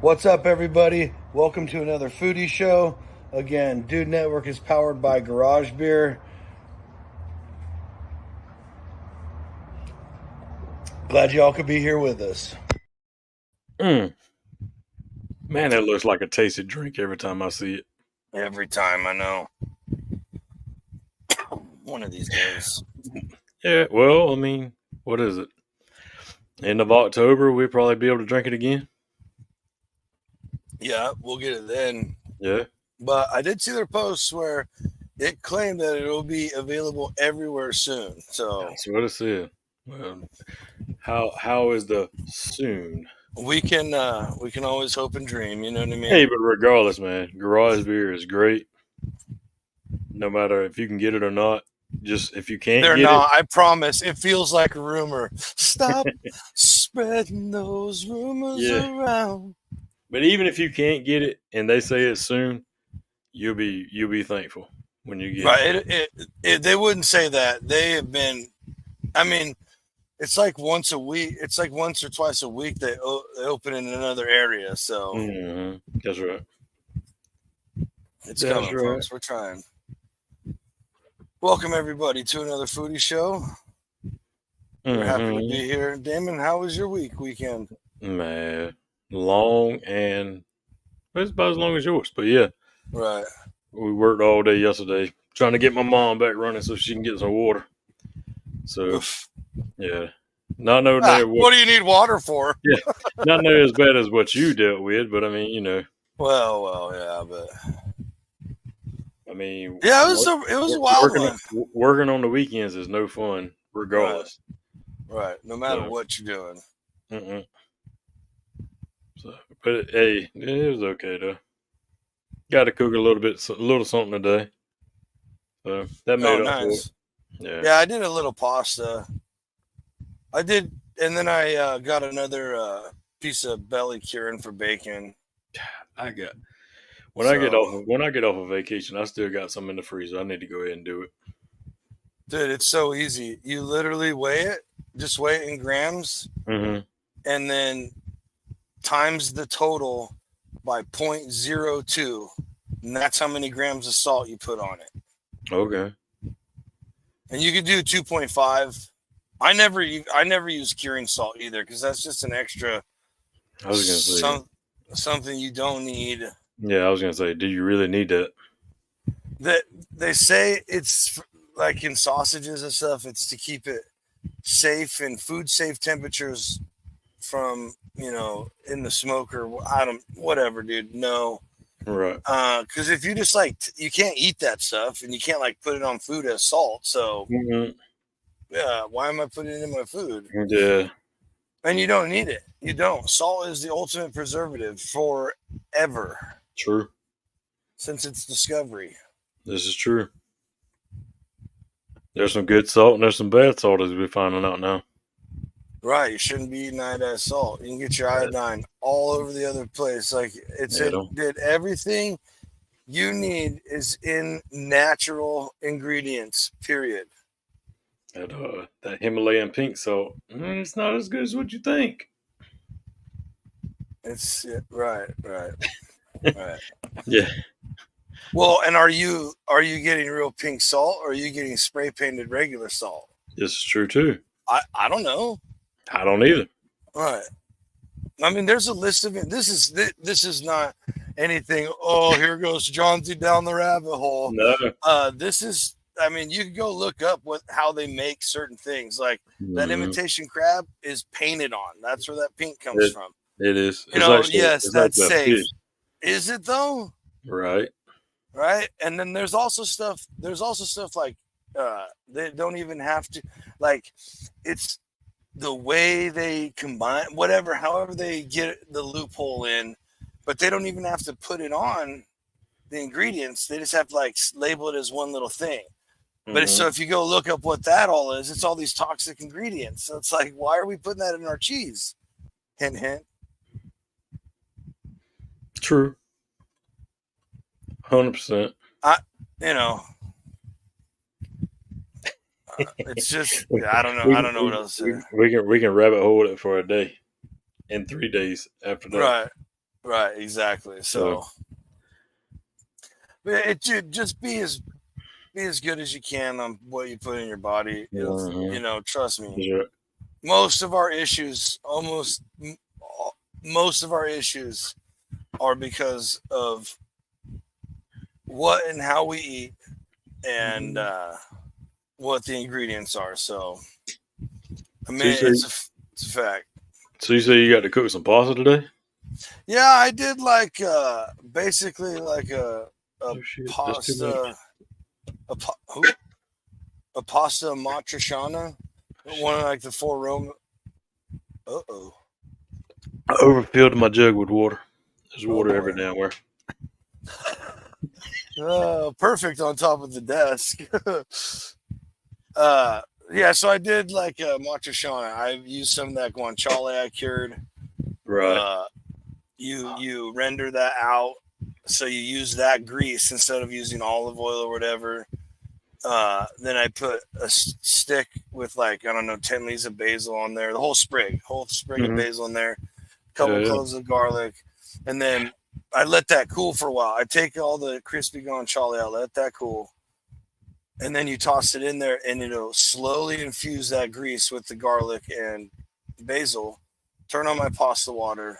What's up, everybody? Welcome to another Foodie show. Again, Dude Network is powered by Garage Beer. Glad y'all could be here with us. Man, that looks like a tasty drink every time I see it. Every time, I know. One of these days. Yeah, well, I mean, what is it? End of October, we'll probably be able to drink it again. Yeah, we'll get it then. Yeah. But I did see their posts where it claimed that it will be available everywhere soon. So That's what it said. Well, how is the soon? we can always hope and dream, you know what I mean? Hey, but regardless, man, garage beer is great. No matter if you can get it or not. Just if you can't They're get not, I promise. It feels like a rumor. Stop spreading those rumors around. But even if you can't get it and they say it's soon, you'll be thankful when you get it. They wouldn't say that. They have been, I mean, it's like once a week. It's like once or twice a week they open in another area. So That's right. It's coming, folks. We're trying. Welcome, everybody, to another Foodie show. We're happy to be here. Damon, how was your weekend? Man, long and it's about as long as yours. But yeah. Right. We worked all day yesterday trying to get my mom back running so she can get some water. So, yeah. Not no what do you need water for? Yeah. Not near as bad as what you dealt with, but I mean, you know. Well, yeah, but I mean, yeah, it was a wild working on the weekends is no fun, regardless. Right. No matter what you're doing. So, but hey, it was okay though. Got to cook a little something today. So that made up for it. Yeah, I did a little pasta. I did, and then I got another piece of belly curing for bacon. When I get off of vacation, I still got some in the freezer. I need to go ahead and do it. Dude, it's so easy. You literally weigh it, just weigh it in grams, and then times the total by 0.02, and that's how many grams of salt you put on it. Okay. And you could do 2.5. I never use curing salt either because that's just an extra. I was gonna say something you don't need. Yeah, I was gonna say, do you really need that? That they say it's like in sausages and stuff. It's to keep it safe and food safe temperatures from in the smoker. Whatever, dude. No. Right. Because if you just you can't eat that stuff and you can't put it on food as salt. So yeah, why am I putting it in my food? Yeah. And you don't need it. You don't. Salt is the ultimate preservative forever. True. Since its discovery. This is true. There's some good salt and there's some bad salt, as we're finding out now. Right. You shouldn't be eating that as salt. You can get your iodine all over the other place. Everything you need is in natural ingredients, period. That Himalayan pink salt, it's not as good as what you think. It's right. Yeah. Well, and are you getting real pink salt or are you getting spray painted regular salt? This is true too. I don't know. I don't either. Right. I mean, there's a list of it. This is not anything. Oh, here goes Johnsy down the rabbit hole. No. This is. I mean, you can go look up how they make certain things. Like that imitation crab is painted on. That's where that pink comes from. It is. Yes, that's safe. Fish. Is it though? Right. Right. And then there's also stuff like they don't even have to it's the way they combine however they get the loophole in, but they don't even have to put it on the ingredients. They just have to label it as one little thing. But so if you go look up what that all is, it's all these toxic ingredients. So it's why are we putting that in our cheese? Hint, hint. True. 100%. It's just I don't know. I don't know what else to say. We can rabbit hole it for a day, and 3 days after that. Right. Right, exactly. So, but it just be as good as you can on what you put in your body. Trust me. Yeah. Most of our issues, most of our issues, are because of what and how we eat and what the ingredients are. So, I mean, it's a fact. So you say you got to cook some pasta today? Yeah, I did like basically like a Oh shit, that's too pasta, much. a pasta matriciana, one of like the four Roman. Uh-oh. I overfilled my jug with water. There's Oh water every boy. damn where. Perfect on top of the desk. Yeah, so I did like a matriciana. I used some of that guanciale I cured. Right. You render that out, so you use that grease instead of using olive oil or whatever. Then I put a stick with like, I don't know, 10 leaves of basil on there, the whole sprig of basil in there, a couple Yeah. cloves of garlic, and then I let that cool for a while. I take all the crispy guanciale out, let that cool, and then you toss it in there, and it'll slowly infuse that grease with the garlic and basil. Turn on my pasta water.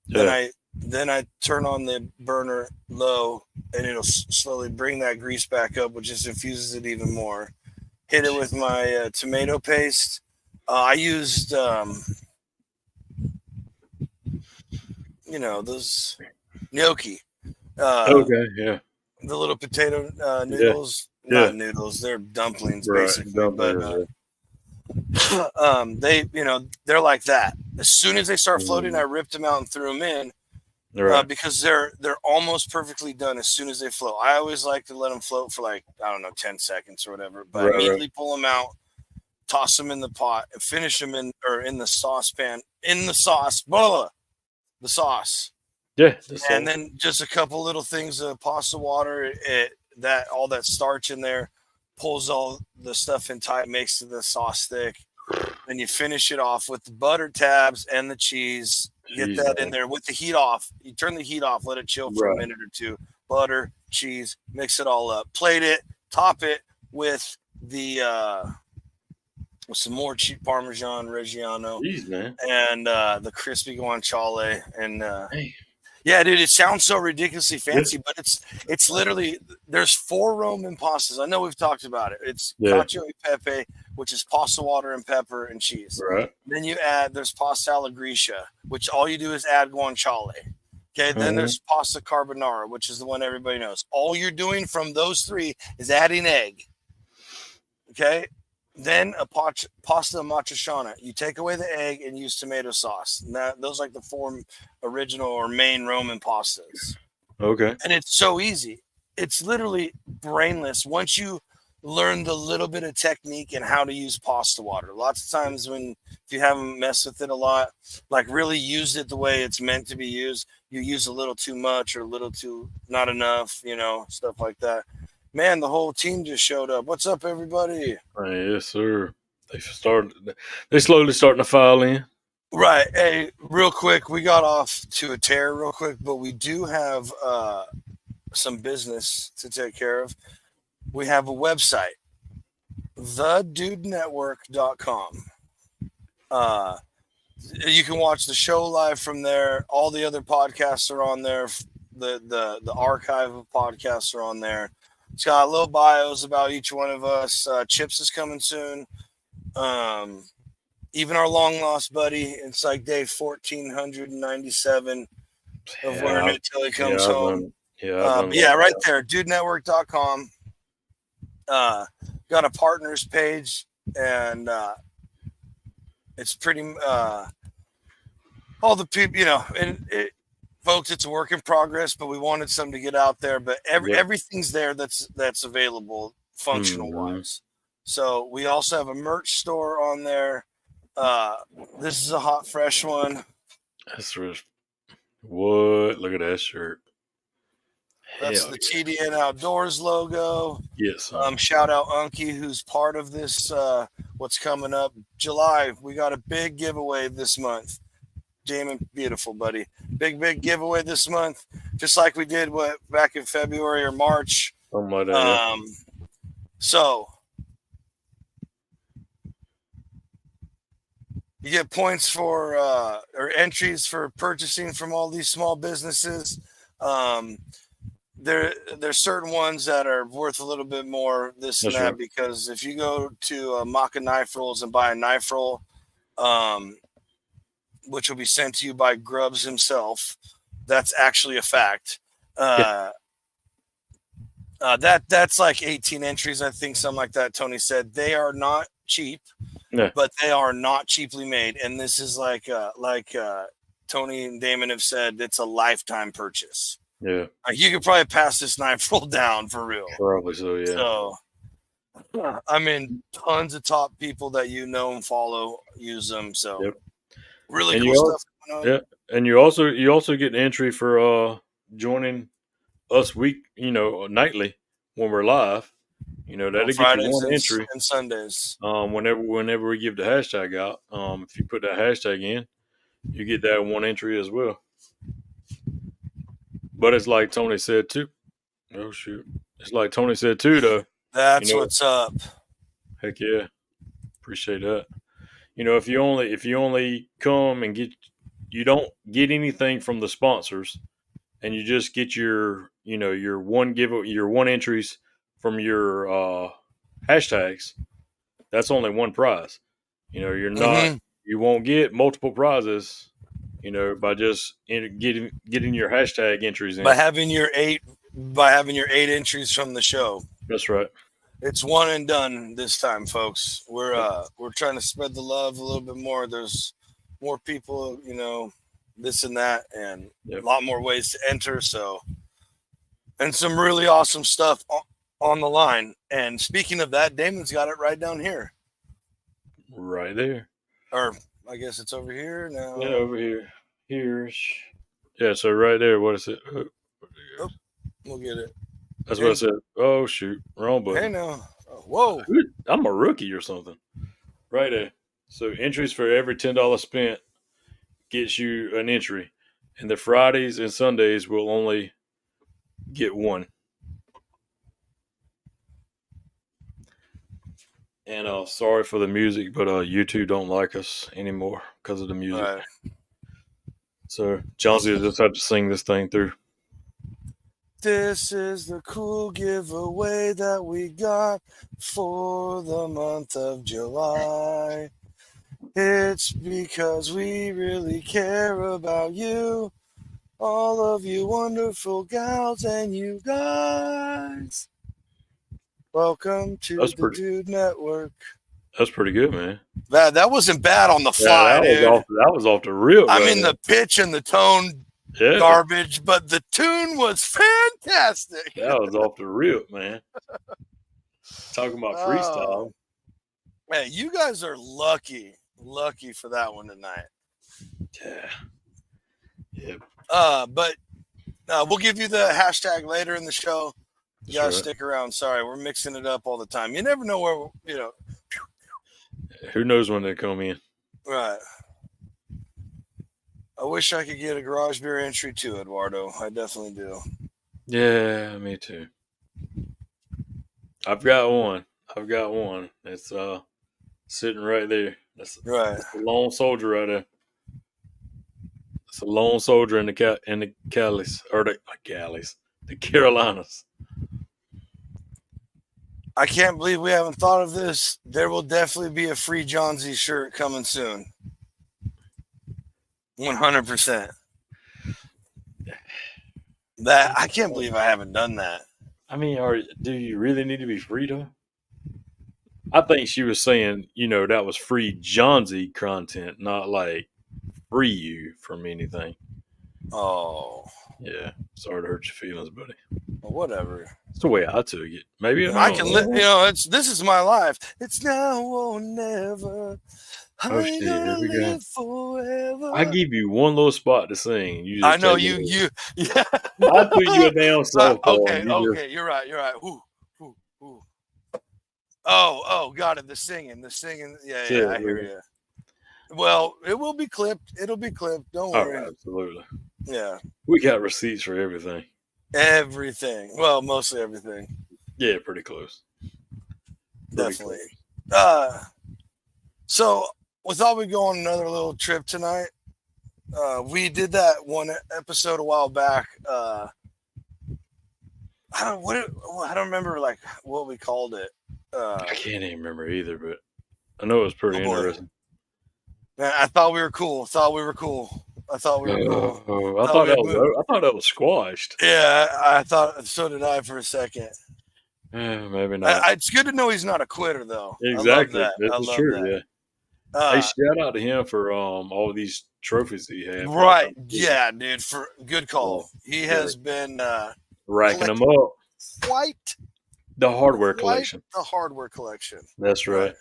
Yeah. Then I turn on the burner low, and it'll slowly bring that grease back up, which just infuses it even more. Hit it with my tomato paste. I used, those gnocchi. Okay. Yeah. The little potato Yeah. noodles. Yeah. Not noodles, they're dumplings Right. basically. Dumplings, But they're like that. As soon as they start floating, Mm. I ripped them out and threw them in. Right. Because they're almost perfectly done as soon as they float. I always like to let them float for like, I don't know, 10 seconds or whatever, but I immediately pull them out, toss them in the pot, and finish them in the saucepan, in the sauce, the sauce. Yeah. And then just a couple little things of pasta water, all that starch in there pulls all the stuff in tight, makes the sauce thick. Then you finish it off with the butter tabs and the cheese. Get that in there with the heat off. You turn the heat off, let it chill for a minute or two. Butter, cheese, mix it all up. Plate it, top it with some more cheap Parmesan Reggiano. Jeez, man. And the crispy guanciale. And yeah, dude, it sounds so ridiculously fancy, but it's literally, there's 4 Roman pastas. I know we've talked about it. It's cacio e pepe, which is pasta water and pepper and cheese. Right. Then there's pasta alla gricia, which all you do is add guanciale. Okay. Then there's pasta carbonara, which is the one everybody knows. All you're doing from those 3 is adding egg. Okay. Then a pasta matriciana. You take away the egg and use tomato sauce. And those are like the 4 original or main Roman pastas. Okay. And it's so easy. It's literally brainless once you learn the little bit of technique and how to use pasta water. Lots of times if you haven't messed with it a lot, like really used it the way it's meant to be used, you use a little too much or a little too not enough, stuff like that. Man, the whole team just showed up. What's up, everybody? Yes, sir. They slowly starting to file in. Right. Hey, real quick, we got off to a tear real quick, but we do have some business to take care of. We have a website, thedudenetwork.com. You can watch the show live from there. All the other podcasts are on there. The archive of podcasts are on there. It's got little bios about each one of us. Chips is coming soon. Even our long lost buddy, it's like day 1497 of wearing it till he comes home. Right there, dudenetwork.com. Got a partners page, and it's pretty all the people, folks, it's a work in progress, but we wanted something to get out there. But everything's there that's available functional wise. So we also have a merch store on there. This is a hot fresh one. That's what? Look at that shirt. That's the TDN Outdoors logo. Yes. Shout out Unky, who's part of this. What's coming up? July. We got a big giveaway this month. Damon, beautiful, buddy. Big giveaway this month, just like we did back in February or March. Something like that. So you get points for or entries for purchasing from all these small businesses. There's certain ones that are worth a little bit more, this and That's that, right. because if you go to Maka Knife Rolls and buy a knife roll, which will be sent to you by Grubbs himself, that's actually a fact. That's like 18 entries, I think, something like that. Tony said they are not cheap, but they are not cheaply made, and this is like Tony and Damon have said, it's a lifetime purchase. Yeah, you could probably pass this knife roll down for real. Probably so. Yeah. So, I mean, tons of top people that you know and follow use them. So, really and cool stuff going on. Yeah, and you also get an entry for joining us nightly when we're live. That'll get Fridays you one entry and Sundays. Whenever we give the hashtag out, if you put that hashtag in, you get that one entry as well. But it's like Tony said too. Oh shoot! It's like Tony said too, though. That's what's up. Heck yeah, appreciate that. If you only come and you don't get anything from the sponsors, and you just get your one entries from your hashtags, that's only one prize. You're not you won't get multiple prizes. By just getting your hashtag entries in. By having your 8 entries from the show. That's right. It's one and done this time, folks. We're trying to spread the love a little bit more. There's more people, this and that, and a lot more ways to enter. So, and some really awesome stuff on the line. And speaking of that, Damon's got it right down here. Right there. Or I guess it's over here now. Yeah, over here. Here's. Yeah, so right there. What is it? Oh, we'll get it. That's what I said. Oh, shoot. Wrong button. Hey, now. Oh, whoa. I'm a rookie or something. Right there. So entries for every $10 spent gets you an entry. And the Fridays and Sundays will only get one. And sorry for the music, but YouTube don't like us anymore because of the music. Right. So Johnsy will just have to sing this thing through. This is the cool giveaway that we got for the month of July. It's because we really care about you, all of you wonderful gals and you guys. Welcome to the Dude Network. That's pretty good, man. That wasn't bad on the fly, dude. That was off the rip. I mean, the pitch and the tone, garbage, but the tune was fantastic. That was off the rip, man. Talking about freestyle. Man, you guys are lucky for that one tonight. Yeah. Yep. But we'll give you the hashtag later in the show. You gotta stick around. Sorry, we're mixing it up all the time. You never know where, Who knows when they come in? Right. I wish I could get a garage beer entry too, Eduardo. I definitely do. Yeah, me too. I've got one. It's sitting right there. That's a lone soldier right there. It's a lone soldier in the Callies or the Carolinas. I can't believe we haven't thought of this. There will definitely be a free Johnsy shirt coming soon. 100%. That I can't believe I haven't done that. I mean, do you really need to be free though? I think she was saying, that was free Johnsy content, not like free you from anything. Oh. Yeah. Sorry to hurt your feelings, buddy. Well, whatever. It's the way I took it. Maybe I can live. This is my life. It's now or never. Oh shit! Here we go. Forever. I give you one little spot to sing. You just I know you. Yeah. I threw you a down softball. Okay. You're right. Ooh. Oh, got it. The singing. Yeah, I hear you. Well, it will be clipped. It'll be clipped. Don't Oh, worry. absolutely. Yeah, We got receipts for everything. everything. Well, mostly everything. Yeah, pretty close. Definitely. So we thought we'd go on another little trip tonight. We did that one episode a while back. I don't remember like what we called it. I can't even remember either, but I know it was pretty Oh boy. interesting. Man, I thought we were cool. I thought we were cool. I thought that was squashed. Yeah, I thought so did I for a second. Maybe not. It's good to know he's not a quitter, though. Exactly. I love that. This I is love true. that. Yeah. Hey, shout out to him for all of these trophies that he had. Right. Yeah, dude. For good call. He has been racking them up. Quite the hardware collection. The hardware collection. That's right.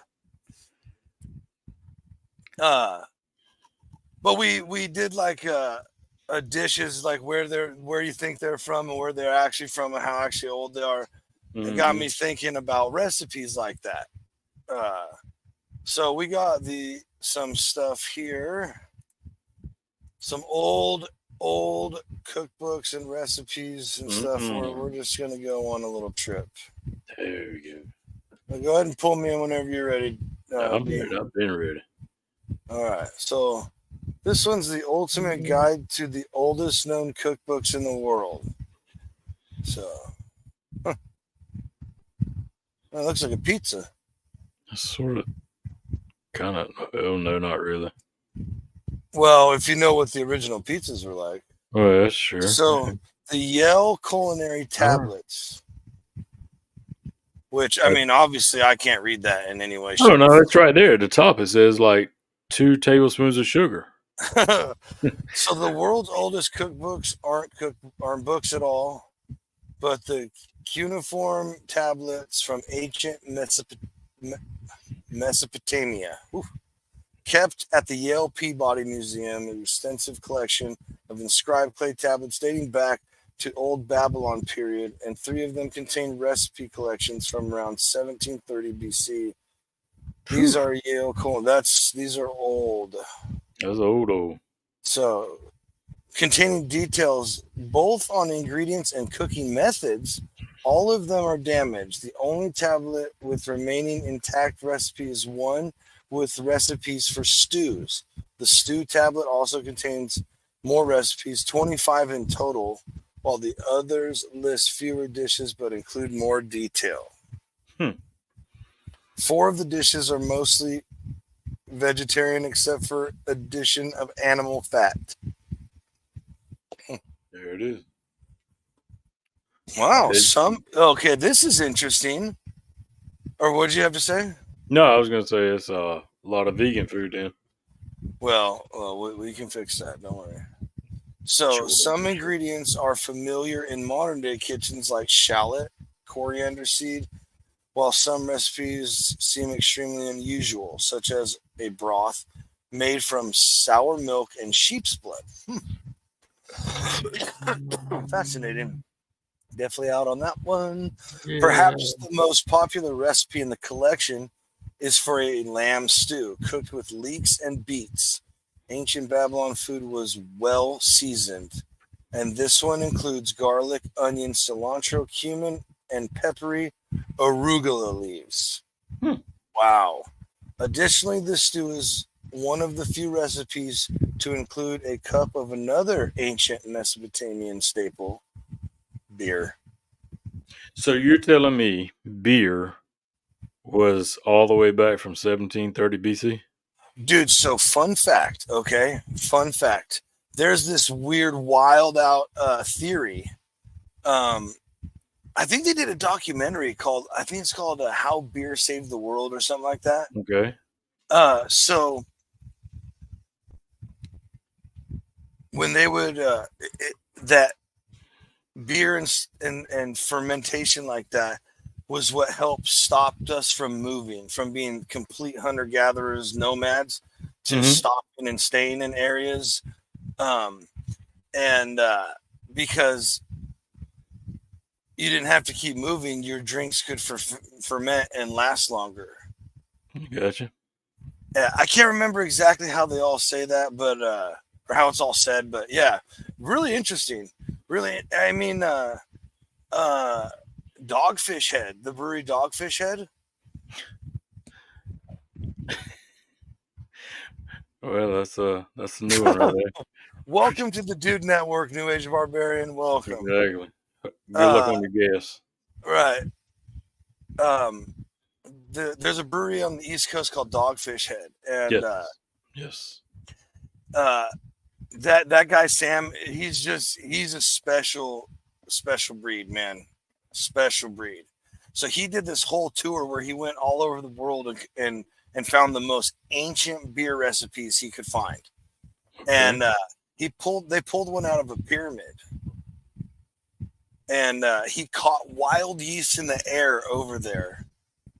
But we did like dishes like where you think they're from and where they're actually from and how actually old they are. It got me thinking about recipes like that. So we got some stuff here, some old cookbooks and recipes and stuff. We're just gonna go on a little trip. There we go. Now go ahead and pull me in whenever you're ready. I've been ready. All right, so this one's the ultimate guide to the oldest known cookbooks in the world. So, it looks like a pizza. Sort of, kind of. Oh no, not really. Well, if you know what the original pizzas were like. Oh, that's sure. So the Yale culinary tablets, which I mean, obviously, I can't read that in any way. Oh no, it's right there at the top. It says like 2 tablespoons of sugar. So the world's oldest cookbooks aren't books at all, but the cuneiform tablets from ancient Mesopotamia, kept at the Yale Peabody Museum, an extensive collection of inscribed clay tablets dating back to Old Babylon period, and 3 of them contain recipe collections from around 1730 BC. These are Yale these are old. That's old. So, containing details both on ingredients and cooking methods, all of them are damaged. The only tablet with remaining intact recipe is one with recipes for stews. The stew tablet also contains more recipes, 25 in total, while the others list fewer dishes but include more detail. 4 of the dishes are mostly vegetarian except for addition of animal fat. There it is. Wow, okay, this is interesting. Or what did you have to say? No, I was going to say it's a lot of vegan food then. Well, we can fix that. Don't worry. So some ingredients are familiar in modern day kitchens like shallot, coriander seed, while some recipes seem extremely unusual, such as a broth made from sour milk and sheep's blood. Fascinating. Definitely out on that one. Yeah. Perhaps the most popular recipe in the collection is for a lamb stew cooked with leeks and beets. Ancient Babylon food was well seasoned, and this one includes garlic, onion, cilantro, cumin, and peppery arugula leaves. Wow. Additionally, this stew is one of the few recipes to include a cup of another ancient Mesopotamian staple, beer. So you're telling me beer was all the way back from 1730 BC? Dude, so fun fact, okay? Fun fact. There's this weird, wild out theory. I think they did a documentary called How Beer Saved the World or something like that. Okay. So when they would that beer and fermentation like that was what helped stopped us from moving, from being complete hunter-gatherers, nomads, to stopping and staying in areas. Because you didn't have to keep moving, your drinks could ferment and last longer. Gotcha. Yeah, I can't remember exactly how they all say that, but or how it's all said, but yeah, really interesting. Really, I mean, uh, Dogfish Head, the brewery Dogfish Head. Well, that's a new one right there. Welcome to the Dude Network, New Age Barbarian. Welcome. Exactly. Good luck Uh, on your guess. right. Um, there's a brewery on the East Coast called Dogfish Head, and Yes. Yes. uh, that guy Sam, he's a special breed, man, special breed. So he did this whole tour where he went all over the world and found the most ancient beer recipes he could find, Okay. and they pulled one out of a pyramid, and he caught wild yeast in the air over there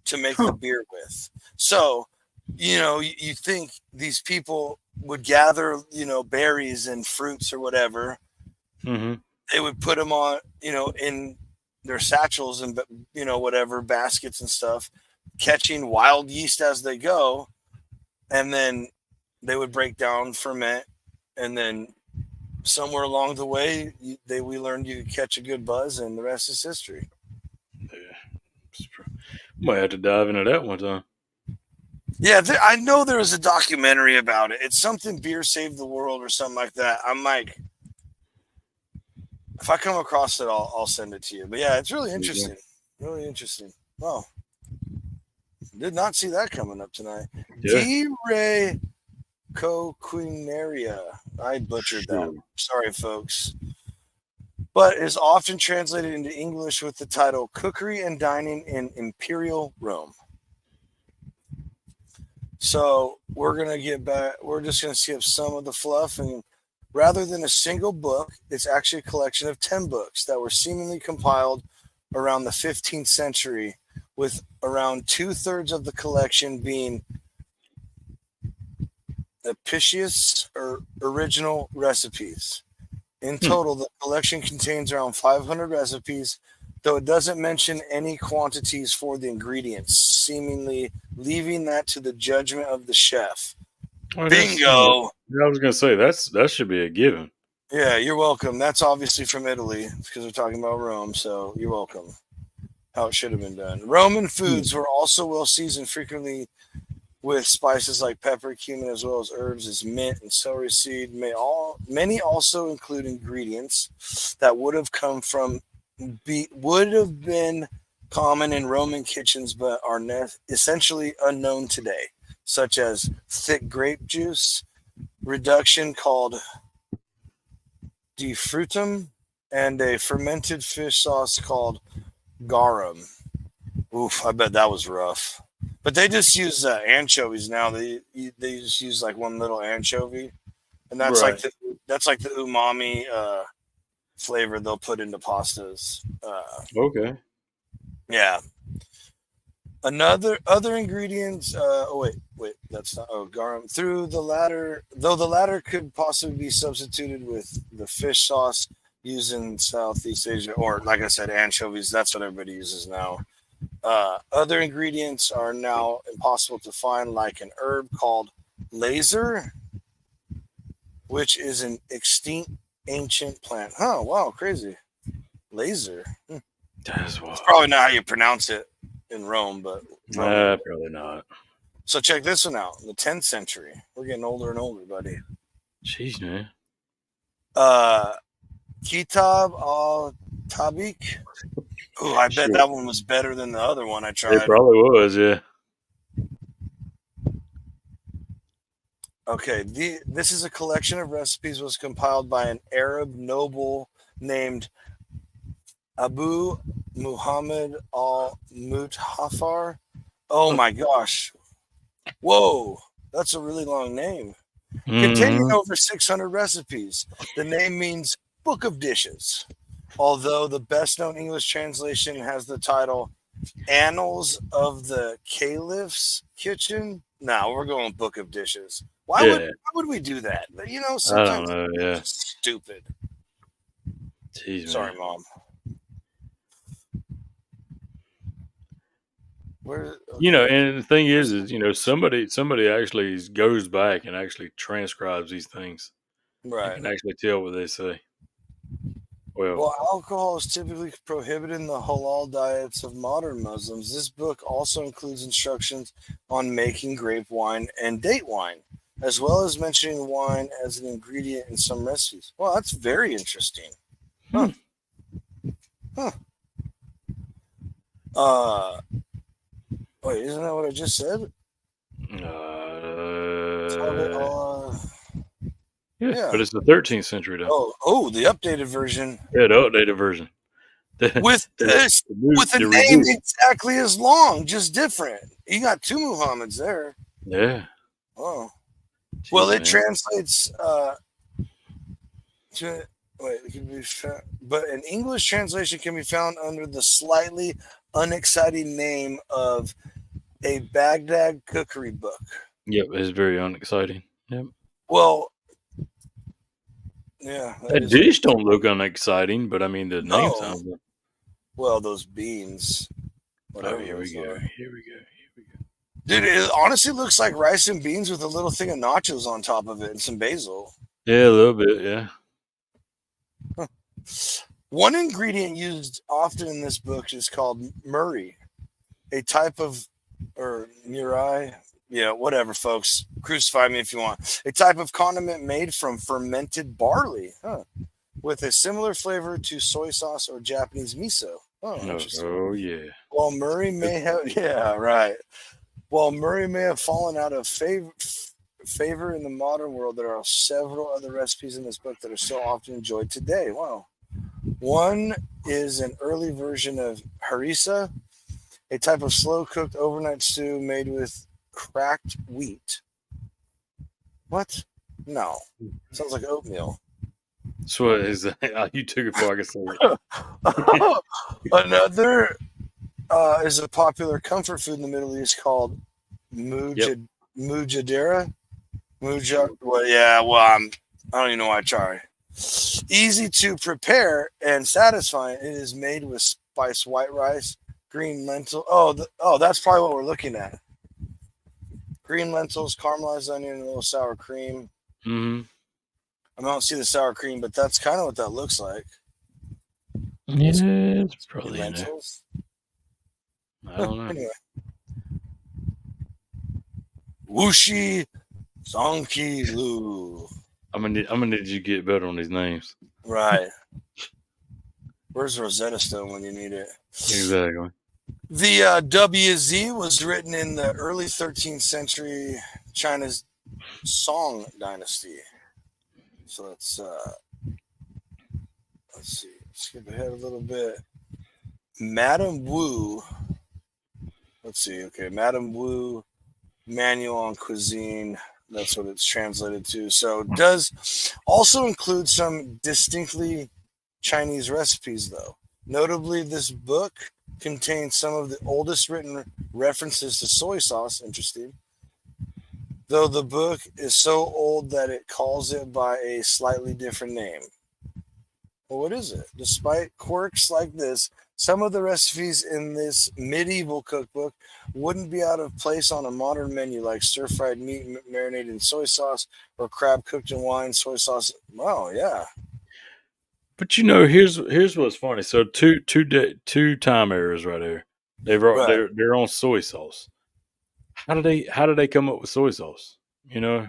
to make the beer with. So, you think these people would gather, berries and fruits or whatever. Mm-hmm. They would put them on, in their satchels and, whatever baskets and stuff, catching wild yeast as they go. And then they would break down, ferment, and then somewhere along the way, we learned you could catch a good buzz, and the rest is history. Yeah. Might have to dive into that one time. Yeah, I know there was a documentary about it. It's something Beer Saved the World or something like that. I'm like, if I come across it, I'll send it to you. But yeah, it's really interesting. Really interesting. Wow. Did not see that coming up tonight. Yeah. D. Ray Coquinaria. I butchered that. Sure. Sorry, folks. But is often translated into English with the title Cookery and Dining in Imperial Rome. So we're gonna get back. We're just gonna skip some of the fluff, and rather than a single book, it's actually a collection of 10 books that were seemingly compiled around the 15th century, with around 2/3 of the collection being epicious or original recipes. In total, the collection contains around 500 recipes, though it doesn't mention any quantities for the ingredients, seemingly leaving that to the judgment of the chef. Oh, Bingo! Yeah, I was gonna say that should be a given. Yeah, you're welcome. That's obviously from Italy because we're talking about Rome, so you're welcome. How it should have been done. Roman foods were also well seasoned, frequently with spices like pepper, cumin, as well as herbs as mint and celery seed. Many also include ingredients that would have been common in Roman kitchens, but are essentially unknown today, such as thick grape juice, reduction called defrutum, and a fermented fish sauce called garum. Oof, I bet that was rough. But they just use anchovies now. They just use like one little anchovy, and that's Right. like the umami flavor they'll put into pastas. Okay. Yeah. Other ingredients. Oh wait, that's not. Oh, garum. Though the latter could possibly be substituted with the fish sauce used in Southeast Asia, or like I said, anchovies. That's what everybody uses now. Other ingredients are now impossible to find, like an herb called laser, which is an extinct ancient plant. Oh, wow, crazy. Laser. That's wild. It's probably not how you pronounce it in Rome, but Probably not. So check this one out. In the 10th century, we're getting older and older, buddy. Jeez, man. Kitab al-Tabik. Oh, I bet that one was better than the other one I tried. It probably was, yeah. Okay, this is a collection of recipes was compiled by an Arab noble named Abu Muhammad al-Mutahhar. Oh my gosh. Whoa, that's a really long name. Containing over 600 recipes. The name means Book of Dishes, although the best known English translation has the title Annals of the Caliph's Kitchen. No, we're going Book of Dishes. Why would we do that? Sometimes I don't know, yeah. it's stupid. Jeez, Sorry, man. Mom. Where? You know, Okay. and the thing is, you know, somebody actually goes back and actually transcribes these things and Right. can actually tell what they say. Well, Well, alcohol is typically prohibited in the halal diets of modern Muslims. This book also includes instructions on making grape wine and date wine, as well as mentioning wine as an ingredient in some recipes. Well, that's very interesting. Huh. hmm. Huh. Uh, wait, isn't that what I just said? uh, Uh, yeah, yeah. but it's the 13th century though. Oh, the updated version Yeah, the updated version. The with the this with a the name reduced. exactly as long, just different. You got two Muhammads there. Yeah. Oh. Well, Jeez, it man. translates to wait, it can be found, but an English translation can be found under the slightly unexciting name of a Baghdad cookery book. Yep, it's very unexciting. Yep. Well, yeah, that That is dish don't look unexciting, but I mean the name no. sounds like. Well, those beans, Oh, whatever here we those go. are. Here we go. Here we go. Dude, it honestly looks like rice and beans with a little thing of nachos on top of it and some basil. Yeah, a little bit. Yeah. One ingredient used often in this book is called murrey, a type of, or murai, yeah, whatever, folks. Crucify me if you want. A type of condiment made from fermented barley, with a similar flavor to soy sauce or Japanese miso. Oh, No. interesting. Oh yeah. While Murray may have, yeah, right. While Murray may have fallen out of favor in the modern world, there are several other recipes in this book that are still often enjoyed today. Wow. One is an early version of harissa, a type of slow cooked overnight stew made with cracked wheat. What? No. Sounds like oatmeal. So what is that? You took it before I could say it. Another is a popular comfort food in the Middle East called Yep. mujadera. Well, yeah, well, I don't even know why I try. Easy to prepare and satisfying. It is made with spiced white rice, green lentil. Oh, that's probably what we're looking at. Green lentils, caramelized onion, and a little sour cream. Mm-hmm. I don't see the sour cream, but that's kind of what that looks like. Yeah, it's probably in there. Lentils. I don't know. Anyway, Wushi Zonki Lu. I'm gonna need you to get better on these names. Right. Where's Rosetta Stone when you need it? Exactly. The WZ was written in the early 13th century China's Song dynasty. So let's see. Skip ahead a little bit. Madame Wu. Let's see. Okay, Madame Wu Manual on Cuisine. That's what it's translated to. So it does also include some distinctly Chinese recipes, though. Notably, this book contains some of the oldest written references to soy sauce. Interesting. Though the book is so old that it calls it by a slightly different name. Well, what is it? Despite quirks like this, some of the recipes in this medieval cookbook wouldn't be out of place on a modern menu, like stir-fried meat marinated in soy sauce or crab cooked in wine, soy sauce. Wow, yeah. But you know, here's what's funny. So two time errors right there. Right. They're on soy sauce. How did they come up with soy sauce? You know,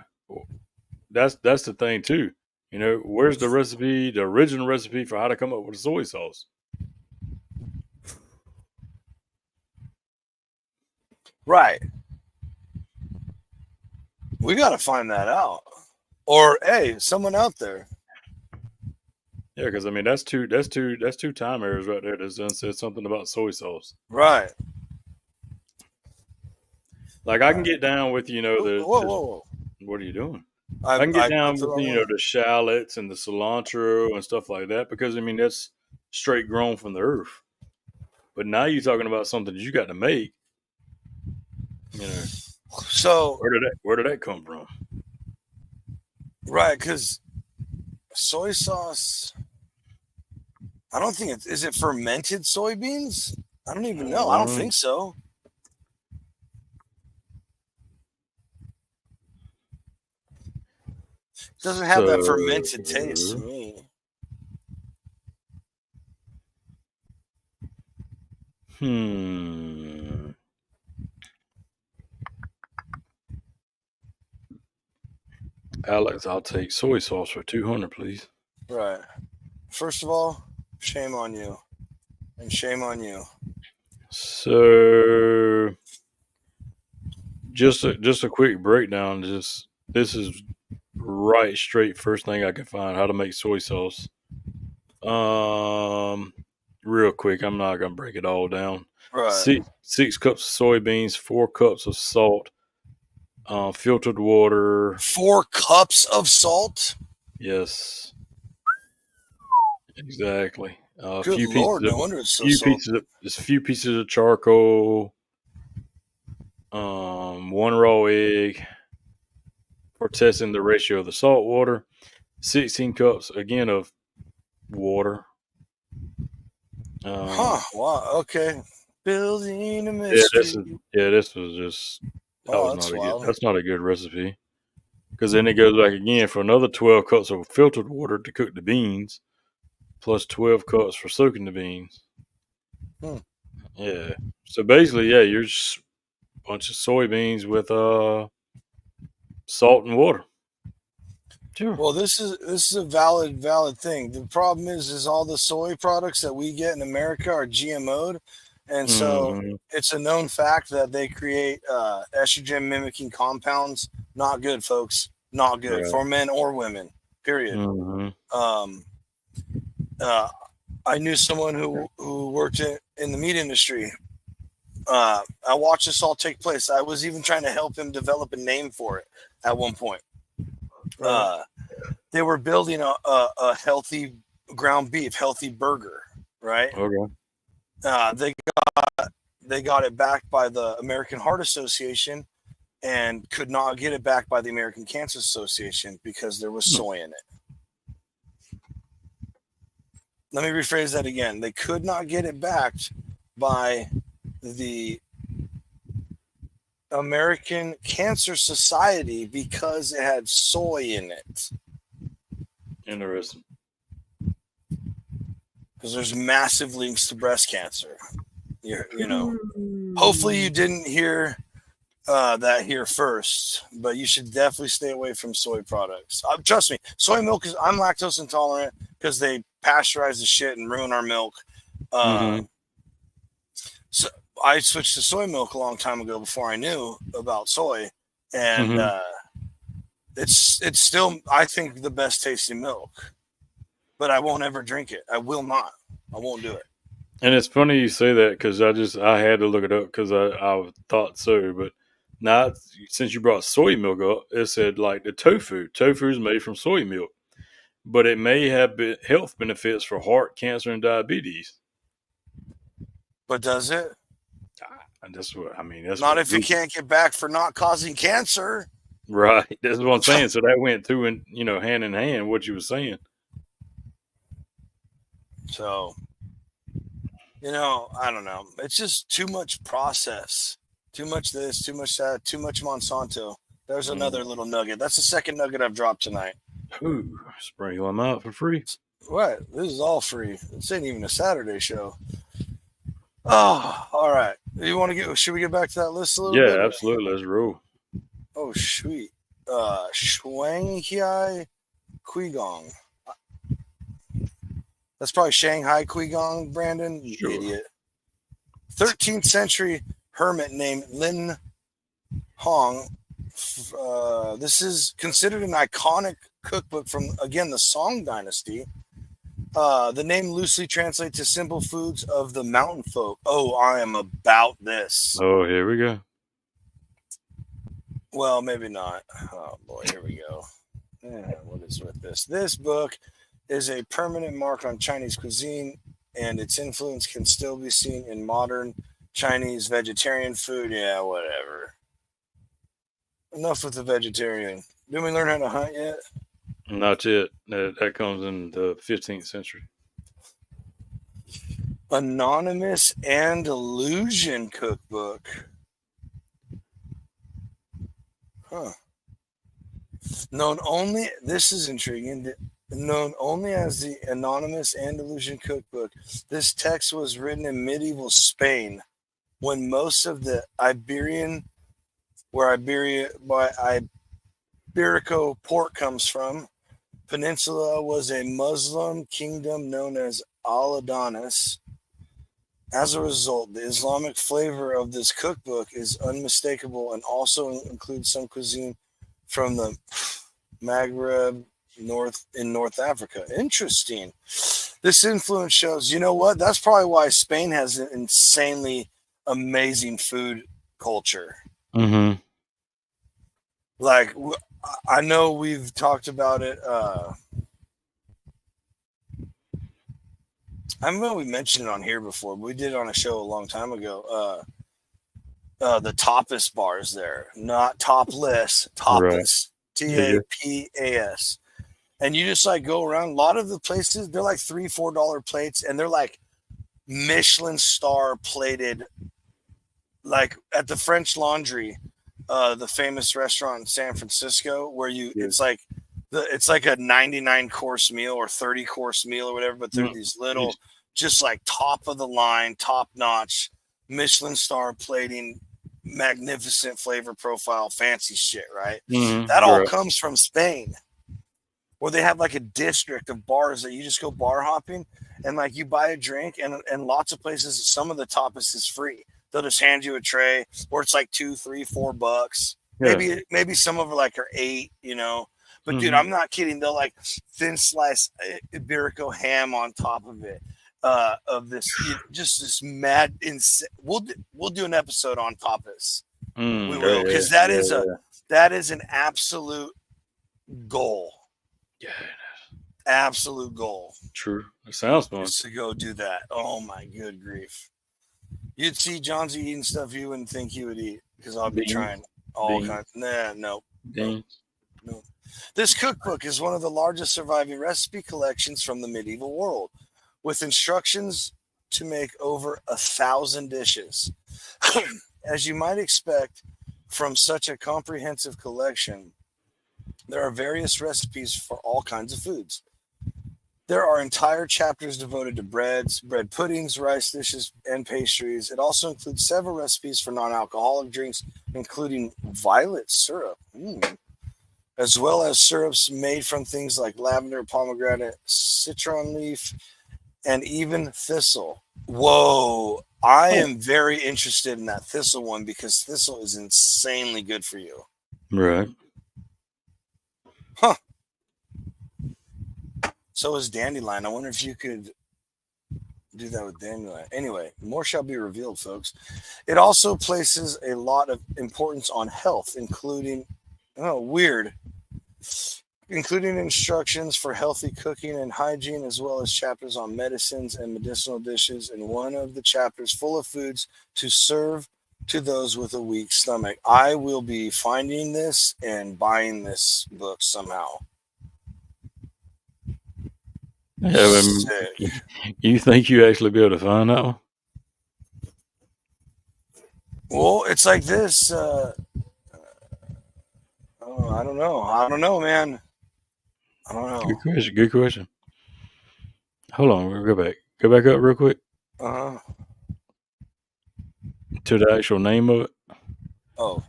that's the thing too. You know, where's the recipe, the original recipe for how to come up with soy sauce? Right. We got to find that out. Or, hey, someone out there. Yeah, because I mean that's two time errors right there. That done said something about soy sauce. Right. Like I can get down with Whoa. what are you doing? I I can get clicked down the with wrong one. the shallots and the cilantro and stuff like that because I mean that's straight grown from the earth. But now you're talking about something that you got to make. You know, So, where did that come from? right, because soy sauce, I don't think is it fermented soybeans? I don't even know. I don't think so. It doesn't have that fermented taste to me. Alex, I'll take soy sauce for 200, please. Right. First of all, shame on you. And shame on you. So, just a quick breakdown. This is right straight first thing I could find how to make soy sauce. Real quick, I'm not gonna break it all down. Right. Six cups of soybeans, 4 cups of salt, filtered water. 4 cups of salt? Yes, exactly. A Good few Lord, pieces no of wonder it's so salty. just a few pieces of charcoal. 1 raw egg for testing the ratio of the salt water. 16 cups again of water. Wow. Okay. Building a Yeah, mystery. this was just Oh, that's wild. that's not a good recipe. Because then it goes back again for another 12 cups of filtered water to cook the beans, plus 12 cups for soaking the beans. Yeah. So basically, yeah, you're just a bunch of soybeans with salt and water. Sure. Well, this is a valid thing. The problem is all the soy products that we get in America are GMO'd, and so it's a known fact that they create estrogen mimicking compounds. Not good, folks. Not good for men or women. Period. I knew someone who worked in the meat industry. I watched this all take place. I was even trying to help him develop a name for it at one point. They were building a healthy ground beef, healthy burger, right? Okay. They got it backed by the American Heart Association and could not get it backed by the American Cancer Association because there was soy in it. Let me rephrase that again. They could not get it backed by the American Cancer Society because it had soy in it. Interesting. Because there's massive links to breast cancer. You know, hopefully you didn't hear that here first, but you should definitely stay away from soy products. Trust me, soy milk I'm lactose intolerant because they pasteurize the shit and ruin our milk. So I switched to soy milk a long time ago before I knew about soy, and it's still, I think, the best tasting milk. But I won't ever drink it. I will not. I won't do it. And it's funny you say that because I had to look it up because I thought so. But now, since you brought soy milk up, it said like the tofu. Tofu is made from soy milk, but it may have health benefits for heart cancer and diabetes. But does it? And that's what I mean. That's not if you can't get back for not causing cancer. Right. That's what I'm saying. So that went through and hand in hand what you were saying. So, I don't know. It's just too much process. Too much this, too much that, too much Monsanto. There's another little nugget. That's the second nugget I've dropped tonight. Ooh, sprinkle them out for free. What? This is all free. This ain't even a Saturday show. Oh, all right. Should we get back to that list a little bit? Yeah, absolutely. Let's roll. Oh, sweet. Shuanghai Qigong. That's probably Shanghai Qigong, Brandon. You idiot. 13th century hermit named Lin Hong. This is considered an iconic cookbook from, again, the Song Dynasty. The name loosely translates to simple foods of the mountain folk. Oh, I am about this. Oh, here we go. Well, maybe not. Oh, boy, here we go. What is with this? This book is a permanent mark on Chinese cuisine, and its influence can still be seen in modern Chinese vegetarian food. Yeah, whatever. Enough with the vegetarian. Didn't we learn how to hunt yet? Not yet. That comes in the 15th century. Anonymous Andalusian cookbook. Huh. This is intriguing. Known only as the Anonymous Andalusian Cookbook, this text was written in medieval Spain when most of the Iberico pork comes from, peninsula was a Muslim kingdom known as Al-Adanis. As a result, the Islamic flavor of this cookbook is unmistakable and also includes some cuisine from the Maghreb North Africa. Interesting. This influence shows, you know what? That's probably why Spain has an insanely amazing food culture. Mm-hmm. Like, I know we've talked about it. I know we mentioned it on here before, but we did it on a show a long time ago. The tapas bars there, not topless, tapas, Right. Tapas. And you just like go around. A lot of the places, they're like $3-4 plates, and they're like Michelin star plated, like at the French Laundry, the famous restaurant in San Francisco, where it's like a 99 course meal or 30 course meal or whatever, but they're these little, just like top of the line, top notch, Michelin star plating, magnificent flavor profile, fancy shit, right? That all comes from Spain, where they have like a district of bars that you just go bar hopping and like you buy a drink, and lots of places, some of the tapas is free. They'll just hand you a tray, or it's like $2, $3, $4. Yeah. Maybe some of them like are $8, you know. But dude, I'm not kidding. They'll like thin slice Iberico ham on top of it. Of this, just this mad. We'll do an episode on tapas. We will, because that is an absolute goal. Yeah. Absolute goal. True. It sounds fun. Just to go do that. Oh my good grief. You'd see Johnsy eating stuff you wouldn't think he would eat, because I'll be trying all kinds. No. This cookbook is one of the largest surviving recipe collections from the medieval world, with instructions to make over 1,000 dishes. As you might expect from such a comprehensive collection, there are various recipes for all kinds of foods. There are entire chapters devoted to breads, bread puddings, rice dishes, and pastries. It also includes several recipes for non-alcoholic drinks, including violet syrup, as well as syrups made from things like lavender, pomegranate, citron leaf, and even thistle. Whoa, I am very interested in that thistle one, because thistle is insanely good for you. Right. Huh. So is dandelion. I wonder if you could do that with dandelion. Anyway, more shall be revealed, folks. It also places a lot of importance on health, including instructions for healthy cooking and hygiene, as well as chapters on medicines and medicinal dishes, and one of the chapters full of foods to serve to those with a weak stomach. I will be finding this and buying this book somehow. Yeah, you think you actually be able to find that one? Well, it's like this. I don't know, man. I don't know. Good question. Hold on, we'll go back. Go back up real quick. To the actual name of it. Oh.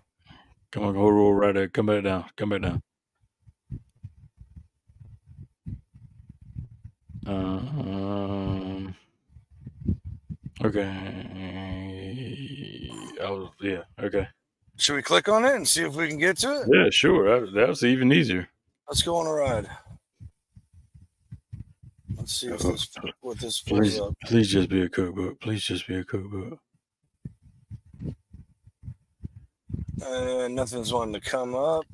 Come on, go roll right there. Come back down. Okay. Okay. Should we click on it and see if we can get to it? Yeah, sure. That was even easier. Let's go on a ride. Let's see if what this pulls up. Please just be a cookbook. Nothing's wanting to come up.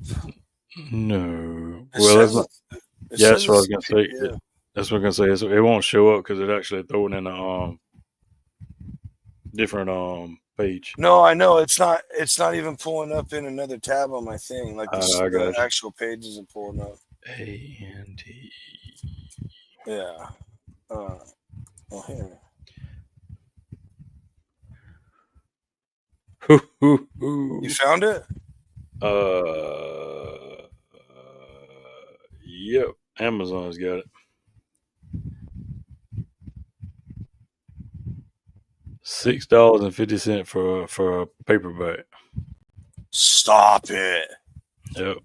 No. That's what I was gonna say. Yeah. That's what I'm gonna say. It won't show up because it actually throw it in a different page. No, I know it's not even pulling up in another tab on my thing. Like the actual page isn't pulling up. AND. Yeah. Well, here. You found it? Yep, Amazon's got it. $6.50 for a paperback. Stop it. Yep.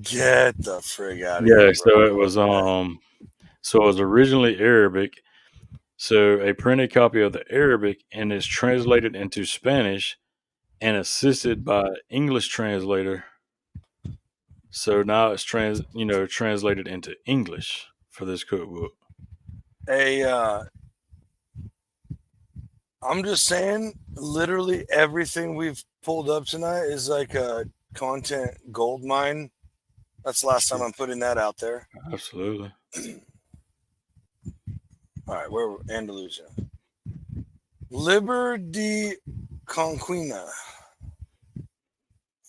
Get the frig out of Yeah, here, so bro. it was originally Arabic. So a printed copy of the Arabic and is translated into Spanish and assisted by an English translator. So now it's translated into English for this cookbook. I'm just saying, literally everything we've pulled up tonight is like a content gold mine. That's the last time I'm putting that out there. Absolutely. All right, where Andalusia? Liber de Conquina.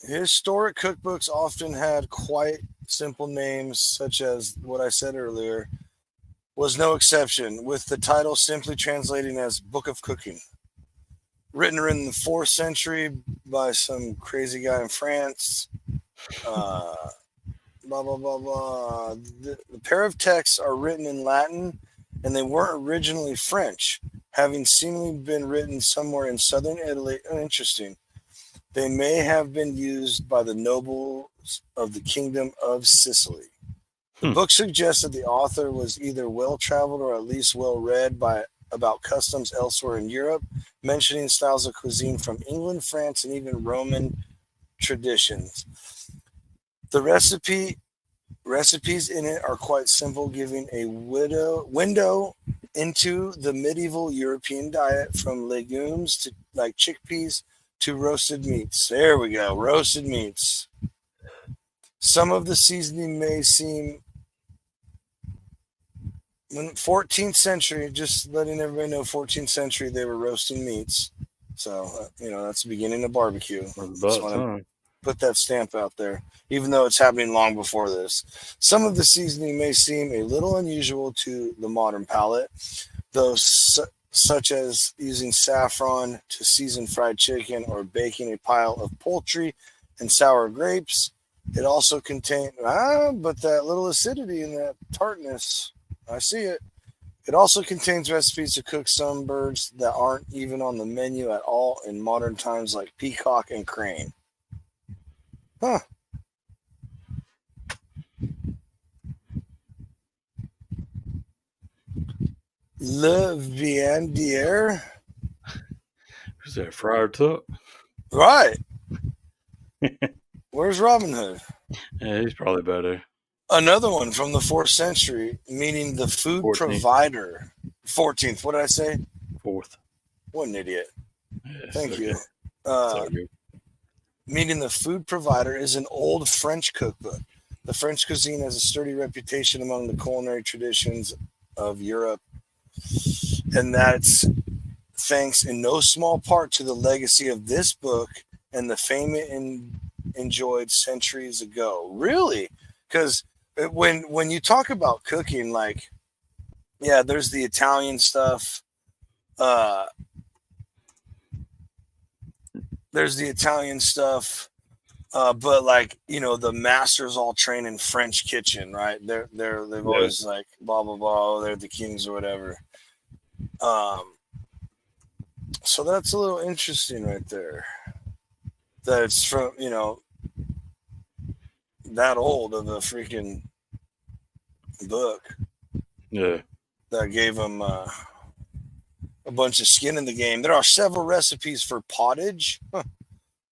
Historic cookbooks often had quite simple names, such as what I said earlier, was no exception, with the title simply translating as Book of Cooking. Written in the 4th century by some crazy guy in France. Blah, blah, blah, blah. The pair of texts are written in Latin, and they weren't originally French, having seemingly been written somewhere in southern Italy. Oh, interesting. They may have been used by the nobles of the Kingdom of Sicily. The book suggests that the author was either well-traveled or at least well-read about customs elsewhere in Europe, mentioning styles of cuisine from England, France, and even Roman traditions. The recipes in it are quite simple, giving a window into the medieval European diet, from legumes to like chickpeas to roasted meats. There we go, roasted meats. Some of the seasoning may seem, when 14th century, just letting everybody know, 14th century they were roasting meats. So that's the beginning of barbecue. Just want to put that stamp out there, even though it's happening long before this. Some of the seasoning may seem a little unusual to the modern palate, though such as using saffron to season fried chicken or baking a pile of poultry and sour grapes. It also contains, but that little acidity and that tartness, I see it. It also contains recipes to cook some birds that aren't even on the menu at all in modern times, like peacock and crane. Huh. Le Viandier. Who's that? Friar Tuck? Right. Where's Robin Hood? Yeah, he's probably better. Another one from the 4th century, meaning the food 14th. provider. 14th. What did I say? 4th. What an idiot. Yeah, Thank you. Okay. Meaning the food provider is an old French cookbook. The French cuisine has a sturdy reputation among the culinary traditions of Europe, and that's thanks in no small part to the legacy of this book and the fame it enjoyed centuries ago. Really? Because when you talk about cooking, like, yeah, there's the Italian stuff. But like, the masters all train in French kitchen, right? They've always like blah blah blah. They're the kings or whatever. So that's a little interesting right there. That it's from that old of a freaking book. Yeah. That gave them a bunch of skin in the game. There are several recipes for pottage.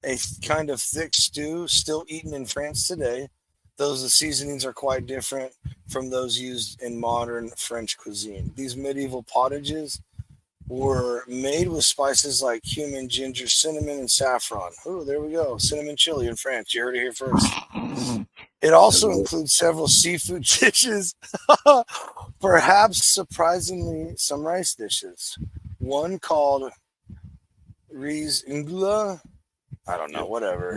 A kind of thick stew still eaten in France today. The seasonings are quite different from those used in modern French cuisine. These medieval pottages were made with spices like cumin, ginger, cinnamon, and saffron. Oh, there we go. Cinnamon chili in France. You heard it here first. It also includes several seafood dishes, perhaps surprisingly some rice dishes. One called riz ingla, I don't know, whatever,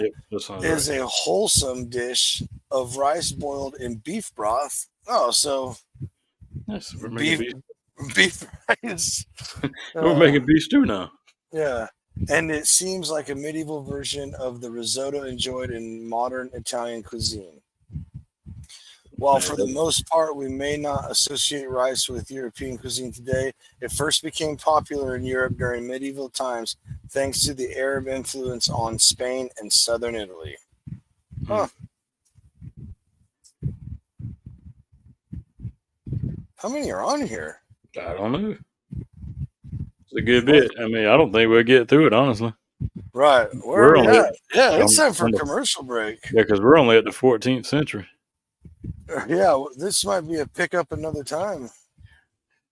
is a wholesome dish of rice boiled in beef broth. Oh, so yes, we're beef rice. We're making beef stew now. Yeah. and it seems like a medieval version of the risotto enjoyed in modern Italian cuisine. While for the most part we may not associate rice with European cuisine today, it first became popular in Europe during medieval times thanks to the Arab influence on Spain and southern Italy. Huh. How many are on here? I don't know. It's a good bit. I mean, I don't think we'll get through it, honestly. Right. Where are we at? Yeah, it's time for a commercial break. Yeah, because we're only at the 14th century. Yeah, this might be a pickup another time.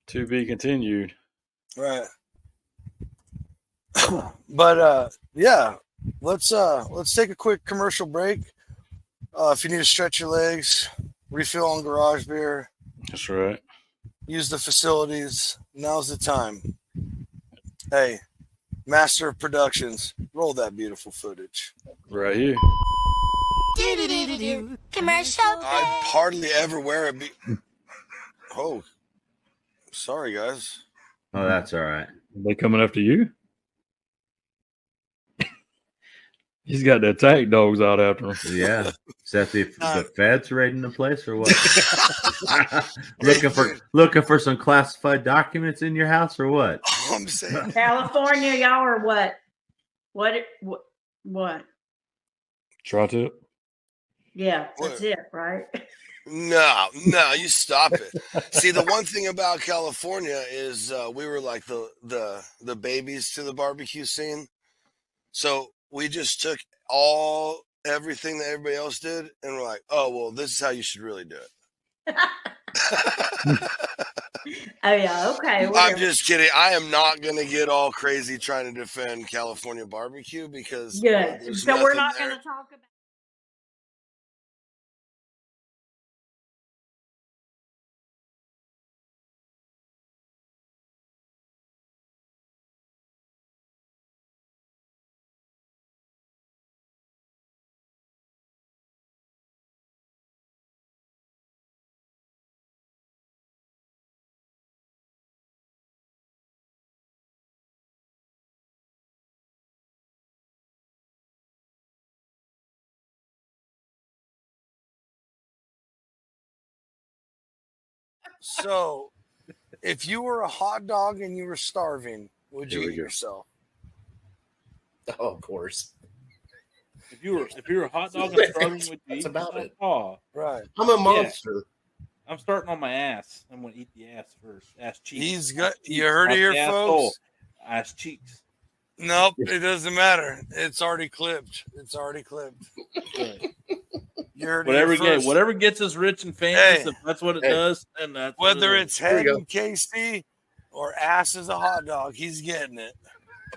To be continued. Right. But yeah, let's take a quick commercial break. If you need to stretch your legs, refill on garage beer. That's right. Use the facilities. Now's the time. Hey, Master of Productions, roll that beautiful footage. Right here. Commercial. I hardly ever wear it. Oh, sorry, guys. Oh, that's all right. Are they coming after you? He's got the attack dogs out after him. Yeah. Is that the feds raiding the place or what? looking for some classified documents in your house or what? I'm saying California, y'all are what? What? Tri-tip? Yeah, that's it, right? No, you stop it. See, the one thing about California is we were like the babies to the barbecue scene. So we just took everything that everybody else did and we're like, oh, well, this is how you should really do it. Oh, yeah, okay. I'm just kidding. I am not going to get all crazy trying to defend California barbecue because good. So we're not going to talk about. So, if you were a hot dog and you were starving, would you eat yourself? Oh, of course. If you were a hot dog and starving, would you That's eat about yourself? it. Oh, right. I'm a monster. I'm starting on my ass. I'm going to eat the ass first. Ass cheeks. He's got. You heard it here, folks. Asshole. Ass cheeks. Nope, it doesn't matter. It's already clipped. Right. You heard Whatever gets us rich and famous, if that's what it does, and that's whether it's head and KC or ass as a hot dog, he's getting it.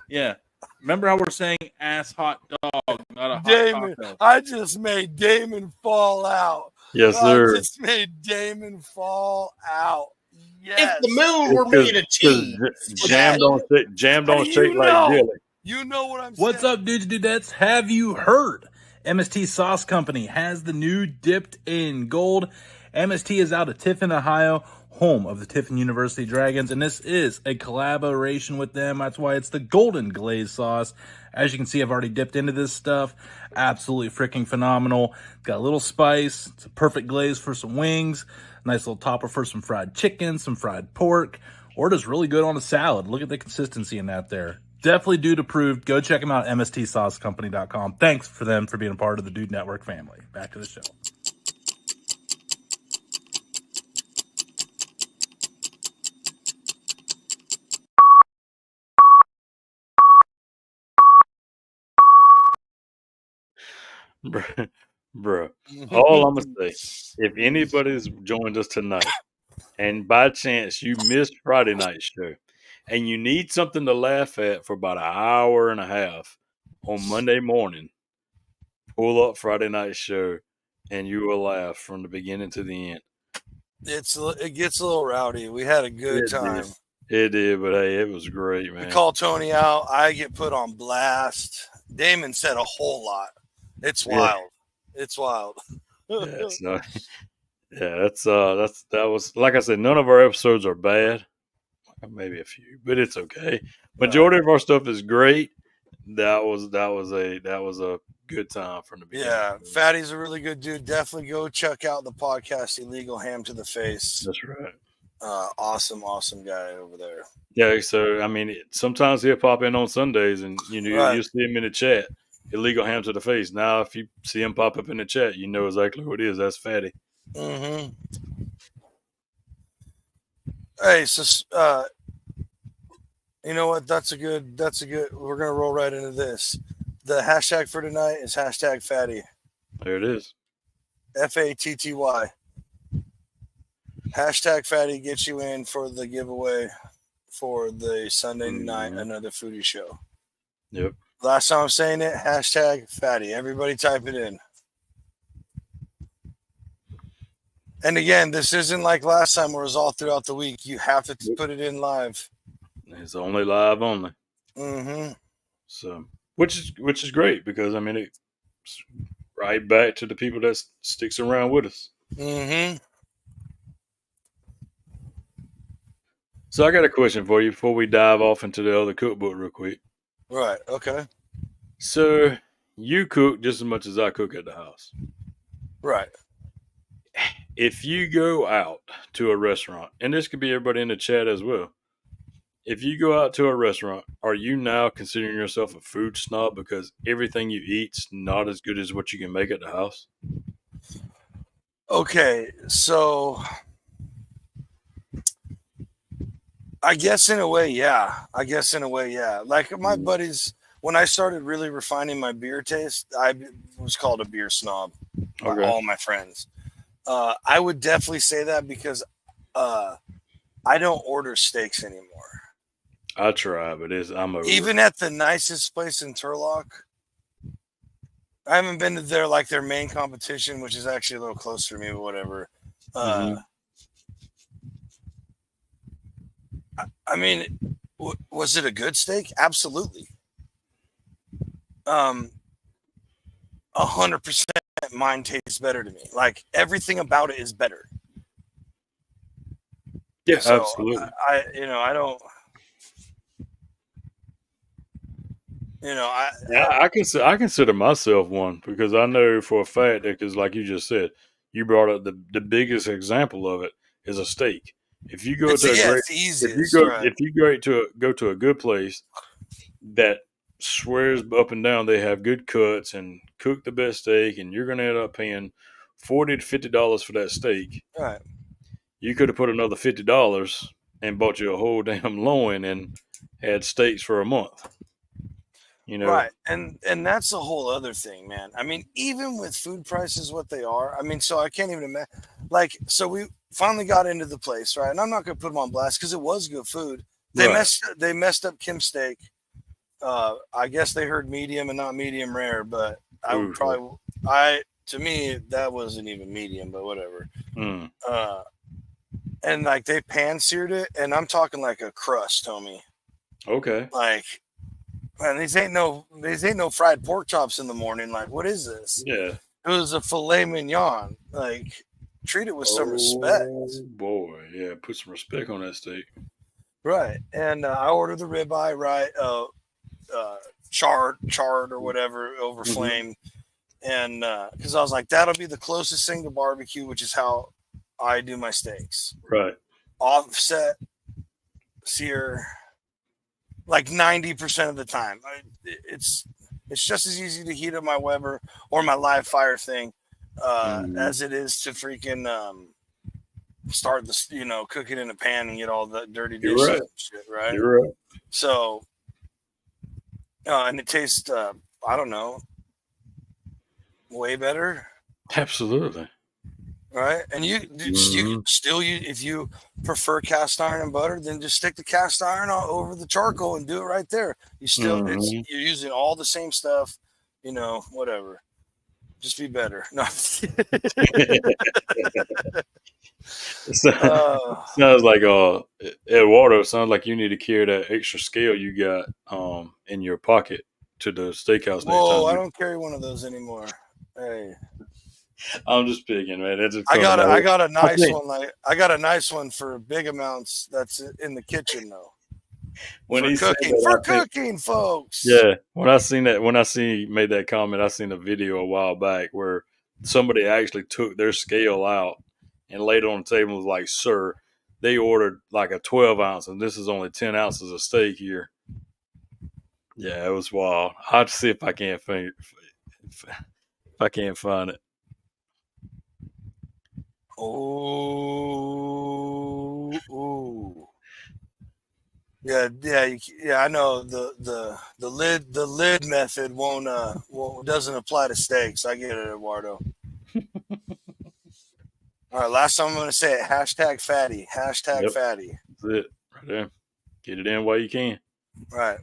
Yeah. Remember how we're saying ass hot dog, not a hot Damon, taco. I just made Damon fall out. Yes, sir. I just made Damon fall out. Yes. If the moon were made of cheese, Jammed on shake like jelly. You know what I'm saying. What's up, dudes and dudettes? Have you heard? MST Sauce Company has the new Dipped in Gold. MST is out of Tiffin, Ohio, home of the Tiffin University Dragons, and this is a collaboration with them. That's why it's the Golden Glaze Sauce. As you can see, I've already dipped into this stuff. Absolutely freaking phenomenal. It's got a little spice. It's a perfect glaze for some wings. Nice little topper for some fried chicken, some fried pork, or just really good on a salad. Look at the consistency in that there. Definitely dude approved. Go check them out at mstsaucecompany.com. Thanks for them for being a part of the Dude Network family. Back to the show. Bruh. All I'm going to say, if anybody's joined us tonight and by chance you missed Friday night's show and you need something to laugh at for about an hour and a half on Monday morning, pull up Friday night's show and you will laugh from the beginning to the end. It gets a little rowdy. We had a good time. It did, but hey, it was great, man. We call Tony out. I get put on blast. Damon said a whole lot. It's wild. Yeah. It's wild. That was, like I said, none of our episodes are bad. Maybe a few, but it's okay. Majority of our stuff is great. that was a good time from the beginning. Yeah, Fatty's a really good dude. Definitely go check out the podcast, Illegal Ham to the Face. That's right. Awesome guy over there. Yeah, so I mean, sometimes he'll pop in on Sundays, and you'll see him in the chat. Illegal Ham to the Face. Now, if you see him pop up in the chat, you know exactly who it is. That's Fatty. Mm-hmm. Hey, so you know what? That's a good. We're gonna roll right into this. The hashtag for tonight is hashtag Fatty. There it is. FATTY. Hashtag Fatty gets you in for the giveaway for the Sunday night another foodie show. Yep. Last time I'm saying it, hashtag Fatty. Everybody type it in. And again, this isn't like last time where it was all throughout the week. You have to put it in live. It's only live only. Mm-hmm. So, which is great because I mean it's right back to the people that sticks around with us. Mm-hmm. So I got a question for you before we dive off into the other cookbook real quick. Right. Okay. So you cook just as much as I cook at the house. Right. If you go out to a restaurant, and this could be everybody in the chat as well. If you go out to a restaurant, are you now considering yourself a food snob because everything you eat's not as good as what you can make at the house? Okay, so I guess in a way, yeah. Like my buddies, when I started really refining my beer taste, I was called a beer snob by all my friends. I would definitely say that because I don't order steaks anymore. I try, but I'm over even at the nicest place in Turlock. I haven't been to their main competition, which is actually a little closer to me, but whatever. I mean, was it a good steak? Absolutely. 100% mine tastes better to me. Like everything about it is better. Yeah, so absolutely. I don't. I consider myself one because I know for a fact that because like you just said, you brought up the biggest example of it is a steak. If you go to if you go to a good place that swears up and down they have good cuts and cook the best steak, and you're going to end up paying $40 to $50 for that steak. Right. You could have put another $50 and bought you a whole damn loin and had steaks for a month. Right. And that's a whole other thing, man. I mean, even with food prices, what they are, I mean, so I can't even imagine. Like, so we finally got into the place, right? And I'm not going to put them on blast because it was good food. They messed up Kim's steak. I guess they heard medium and not medium rare, but I would to me, that wasn't even medium, but whatever. And like they pan seared it, and I'm talking like a crust, homie. Okay. Like, man, these ain't no fried pork chops in the morning. Like, what is this? Yeah. It was a filet mignon. Like, treat it with some respect. Oh boy, yeah, put some respect on that steak. Right. And I ordered the ribeye, right? Charred or whatever over flame. And because I was like, that'll be the closest thing to barbecue, which is how I do my steaks. Right. Offset, sear, like 90% of the time. It's just as easy to heat up my Weber or my live fire thing as it is to freaking start the cook it in a pan and get all the dirty dishes and shit, right? You're right. So and it tastes I don't know, way better. Absolutely. Right. And you still if you prefer cast iron and butter, then just stick the cast iron over the charcoal and do it right there. You still you're using all the same stuff, whatever. Just be better. No. Sounds like Eduardo, sounds like you need to carry that extra scale you got in your pocket to the steakhouse next time. Whoa, I don't carry one of those anymore. Hey. I'm just picking, man. I got a nice one. Like I got a nice one for big amounts. That's in the kitchen though. When for he said cooking, that, for I think, cooking, folks. yeah, when I see he made that comment, I seen a video a while back where somebody actually took their scale out and laid it on the table and was like, "Sir, they ordered like a 12 ounce, and this is only 10 ounces of steak here." Yeah, it was wild. I'll see if I can't find if I can't find it. Oh, ooh. Yeah, yeah. I know the lid method doesn't apply to steaks. I get it, Eduardo. All right, last time I'm going to say it. Hashtag fatty. Hashtag Yep, fatty. that's it right there. Get it in while you can. Right.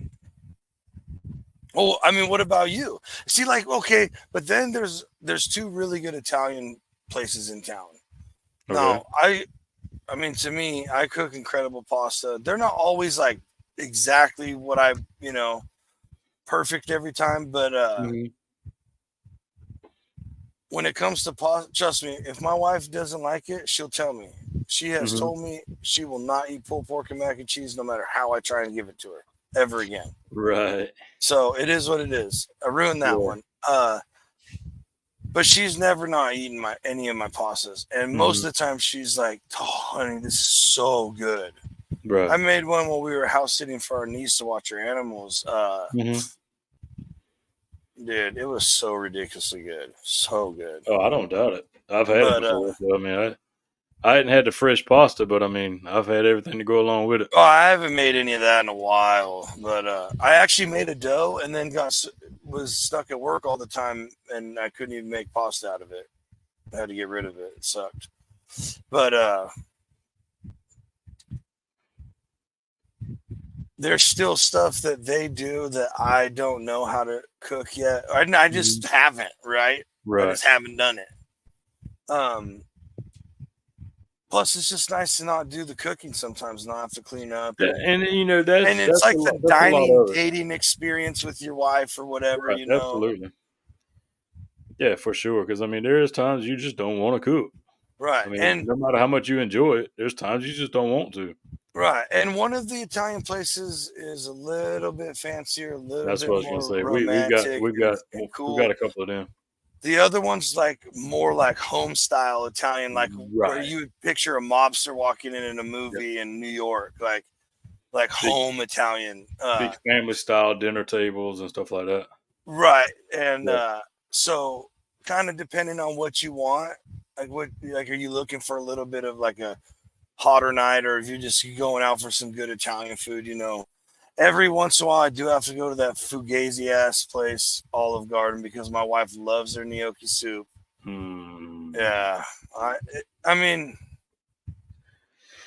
Oh, I mean, what about you? See, like, okay, but then there's two really good Italian places in town. Okay. Now, I mean, to me, I cook incredible pasta. They're not always like exactly what perfect every time, but Mhm. when it comes to pasta, trust me, if my wife doesn't like it, she'll tell me. She has Mhm. told me she will not eat pulled pork and mac and cheese no matter how I try and give it to her ever again. Right. So it is what it is. I ruined that Yeah. one. But she's never not eaten any of my pastas, and most Mhm. of the time she's like, "Oh, honey, this is so good." I Right. made one while we were house sitting for our niece to watch her animals. Mhm. Dude, it was so ridiculously good, so good. Oh, I don't doubt it. I've had it But before. So, I mean, I hadn't had the fresh pasta, but I mean, I've had everything to go along with it. oh, I haven't made any of that in a while. But I actually made a dough and then was stuck at work all the time, and I couldn't even make pasta out of it. I had to get rid of it. It sucked. But there's still stuff that they do that I don't know how to cook yet. I just haven't, right? I Right. just haven't done it. Plus, it's just nice to not do the cooking sometimes, not have to clean up. Yeah, and you know And it's like the that's a lot dining, of it. dating experience with your wife or whatever, Right. Absolutely. Yeah, for sure. Because I mean, there is times you just don't want to cook. Right. I mean, And no matter how much you enjoy it, there's times you just don't want to. right. And one of the Italian places is a little bit fancier, a little That's bit what I was gonna more say. romantic We've and got cool. a couple of them. The other one's like more like home style Italian, like where Right. you would picture a mobster walking in a movie in New York, like Big, home Italian. big family style dinner tables and stuff like that. Right. And Yeah. so kind of depending on what you want, like are you looking for a little bit of like a hotter night, or if you're just going out for some good Italian food, every once in a while I do have to go to that Fugazi ass place, Olive Garden, because my wife loves their gnocchi soup. Hmm. Yeah. I mean,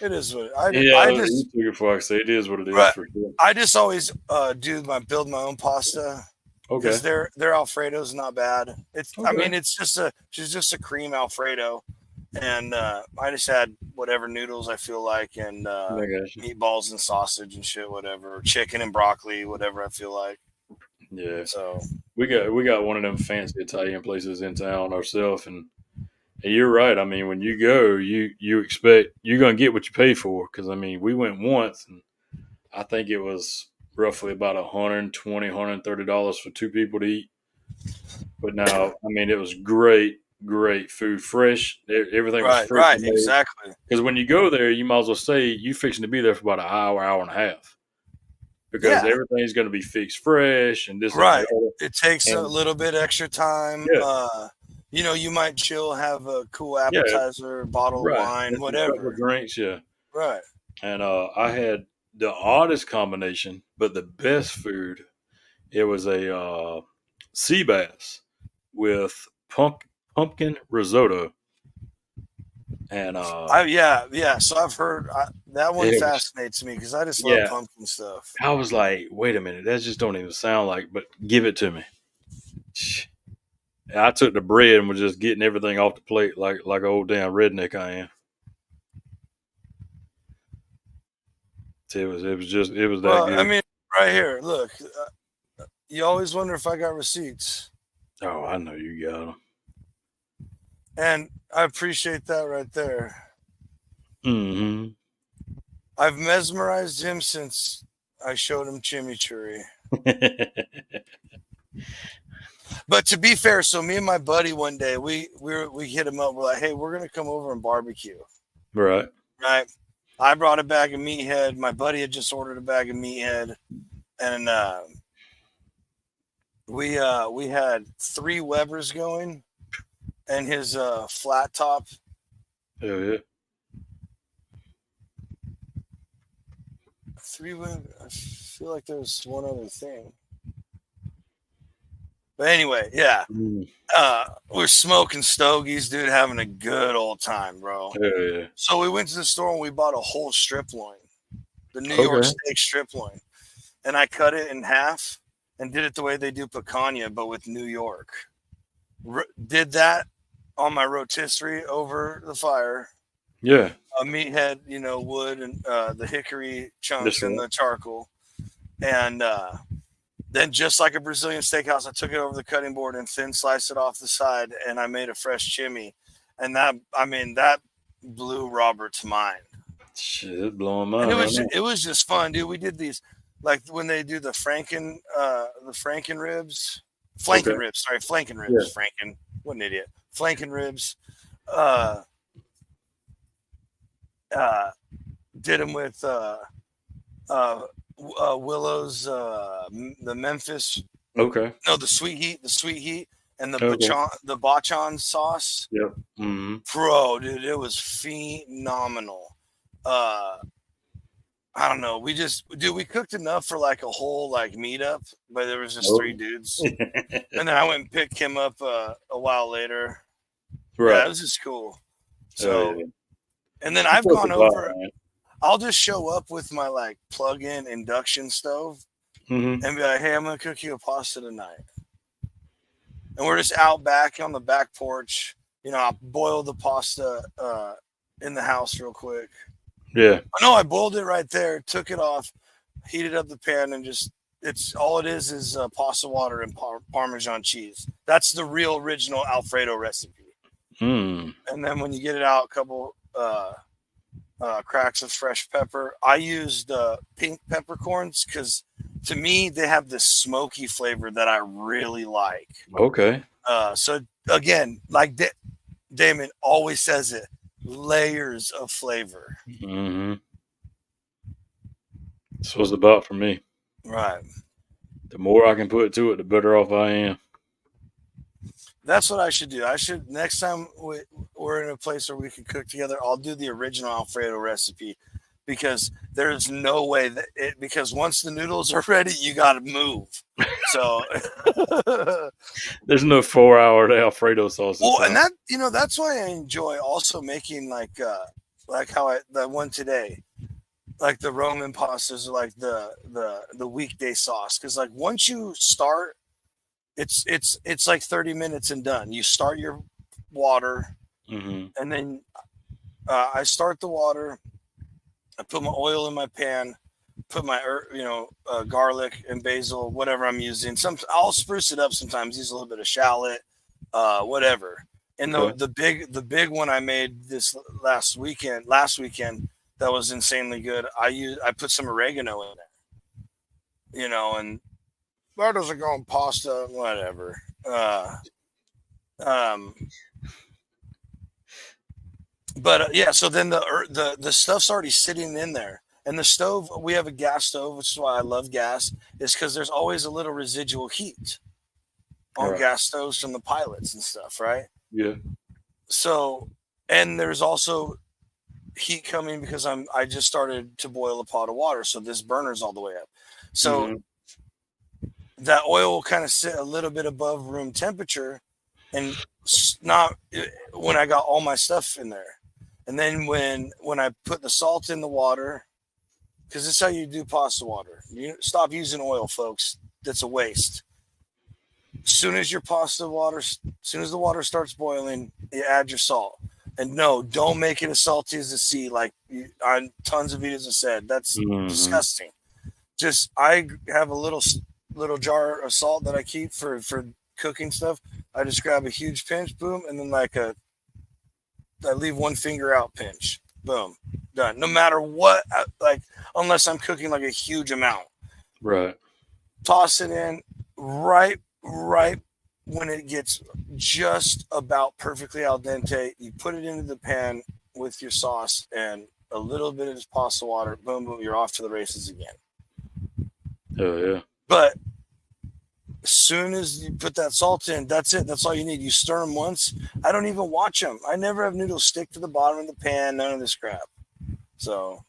it is what Yeah, I you just took it for I say it is what it is right. for sure. I just always build my own pasta. Okay. Because their Alfredo's not bad. I Okay. mean, she's just a cream Alfredo, and I just add whatever noodles I feel like, and I got you. meatballs and sausage and shit, whatever, or chicken and broccoli, whatever I feel like. Yeah. So We got one of them fancy Italian places in town ourselves, and you're right. I mean, when you go, you expect you're gonna get what you pay for. Because I mean, we went once, and I think it was roughly about $120, $130 for two people to eat. But now, I mean, it was great food, fresh. Everything was fresh right, and made. exactly. Because when you go there, you might as well say you fixing to be there for about an hour, hour and a half. Because Yeah, everything's going to be fixed fresh and this, that, and right. the other. It takes a And little bit extra time. yeah, You might chill, have a cool yeah, appetizer, bottle of right. wine, And a couple whatever. of drinks, yeah. Right. And I had the oddest combination, but the best food. It was a sea bass with pumpkin risotto, and Yeah. So I've heard that one it was fascinates me because I just love yeah. pumpkin stuff. I was like, wait a minute, that just don't even sound like. But give it to me. I took the bread and was just getting everything off the plate like an old damn redneck I am. It was that Well, I good. mean, right here, look. You always wonder if I got receipts, Oh, I know you got them. and I appreciate that right there. Mm-hmm. I've mesmerized him since I showed him chimichurri. But to be fair, so me and my buddy one day we hit him up. We're like, hey, we're gonna come over and barbecue. Right. Right. I brought a bag of meathead. My buddy had just ordered a bag of meathead, and we had 3 Webers going, and his flat top. Hell yeah. 3 Weber. I feel like there's one other thing. But anyway, yeah. We're smoking stogies, dude, having a good old time, bro. Yeah. So we went to the store and we bought a whole strip loin, the New York steak strip loin. And I cut it in half and did it the way they do picanha, but with New York. Did that on my rotisserie over the fire. Yeah. A meathead, wood and the hickory chunks and the charcoal. And then, just like a Brazilian steakhouse, I took it over the cutting board and thin sliced it off the side, and I made a fresh chimney. And that blew Robert's mind. Shit, blowing mine. And it was just fun, dude. We did these, like when they do the Franken ribs, flanken ribs. Sorry, flanken ribs. Yeah. Franken, what an idiot. Flanken ribs. Did them with Willow's the Memphis. Okay. No, the sweet heat, and the bachan sauce. Yep. Mm-hmm. Bro, dude, it was phenomenal. I don't know. We cooked enough for like a whole meetup, but there was just 3 dudes, and then I went and picked him up a while later. Right. Yeah, it was just cool. So, and then I've gone over. I'll just show up with my plug-in induction stove and be like, hey, I'm going to cook you a pasta tonight. And we're just out back on the back porch. I boiled the pasta in the house real quick. Yeah. I boiled it right there, took it off, heated up the pan, and it's all it is pasta water and Parmesan cheese. That's the real original Alfredo recipe. And then when you get it out, a couple cracks of fresh pepper. I used pink peppercorns because to me they have this smoky flavor that I really like. Okay. So again, like Damon always says it, layers of flavor. Mm-hmm. That's what it's about for me. Right. The more I can put to it, the better off I am. That's what I should do. Next time we're in a place where we can cook together, I'll do the original Alfredo recipe because there's no way because once the noodles are ready, you got to move. So there's no 4-hour Alfredo sauce. Well, and that's why I enjoy also making like how the one today, like the Roman pastas or like the weekday sauce. Cause like once you start, it's like 30 minutes and done. You start your water, and then I start the water. I put my oil in my pan, put my garlic and basil, whatever I'm using. I'll spruce it up sometimes. Use a little bit of shallot, whatever. And the big one I made this last weekend that was insanely good. I put some oregano in there, and that doesn't go on pasta, whatever. So then the stuff's already sitting in there, and the stove, we have a gas stove, which is why I love gas, is because there's always a little residual heat on gas stoves from the pilots and stuff, right? Yeah. So, and there's also heat coming because I just started to boil a pot of water, so this burner's all the way up. So that oil will kind of sit a little bit above room temperature, and not when I got all my stuff in there. And then when I put the salt in the water, because this is how you do pasta water. You stop using oil, folks. That's a waste. As soon as the water starts boiling, you add your salt. And no, don't make it as salty as the sea, like on tons of videos have said. That's disgusting. Just I have a little jar of salt that I keep for cooking stuff. I just grab a huge pinch, boom, and then I leave one finger out pinch, boom. Done. No matter what, like, unless I'm cooking like a huge amount. Right. Toss it in right when it gets just about perfectly al dente. You put it into the pan with your sauce and a little bit of this pasta water. Boom, boom. You're off to the races again. Oh yeah. But as soon as you put that salt in, that's it. That's all you need. You stir them once. I don't even watch them. I never have noodles stick to the bottom of the pan. None of this crap. So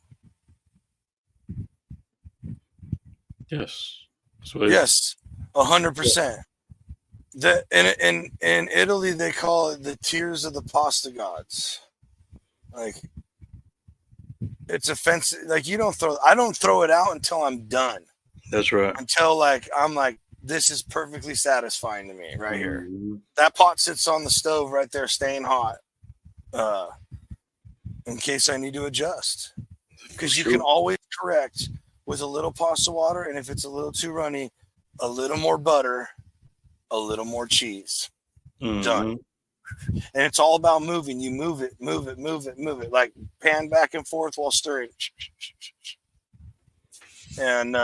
Yes. yes, 100%. In Italy they call it the tears of the pasta gods. Like, it's offensive. Like, I don't throw it out until I'm done. That's right. Until like I'm like, this is perfectly satisfying to me right here. Mm-hmm. That pot sits on the stove right there, staying hot, in case I need to adjust. Because you can always correct with a little pasta water, and if it's a little too runny, a little more butter, a little more cheese. Mm-hmm. Done. And it's all about moving. You move it, like pan back and forth while stirring. And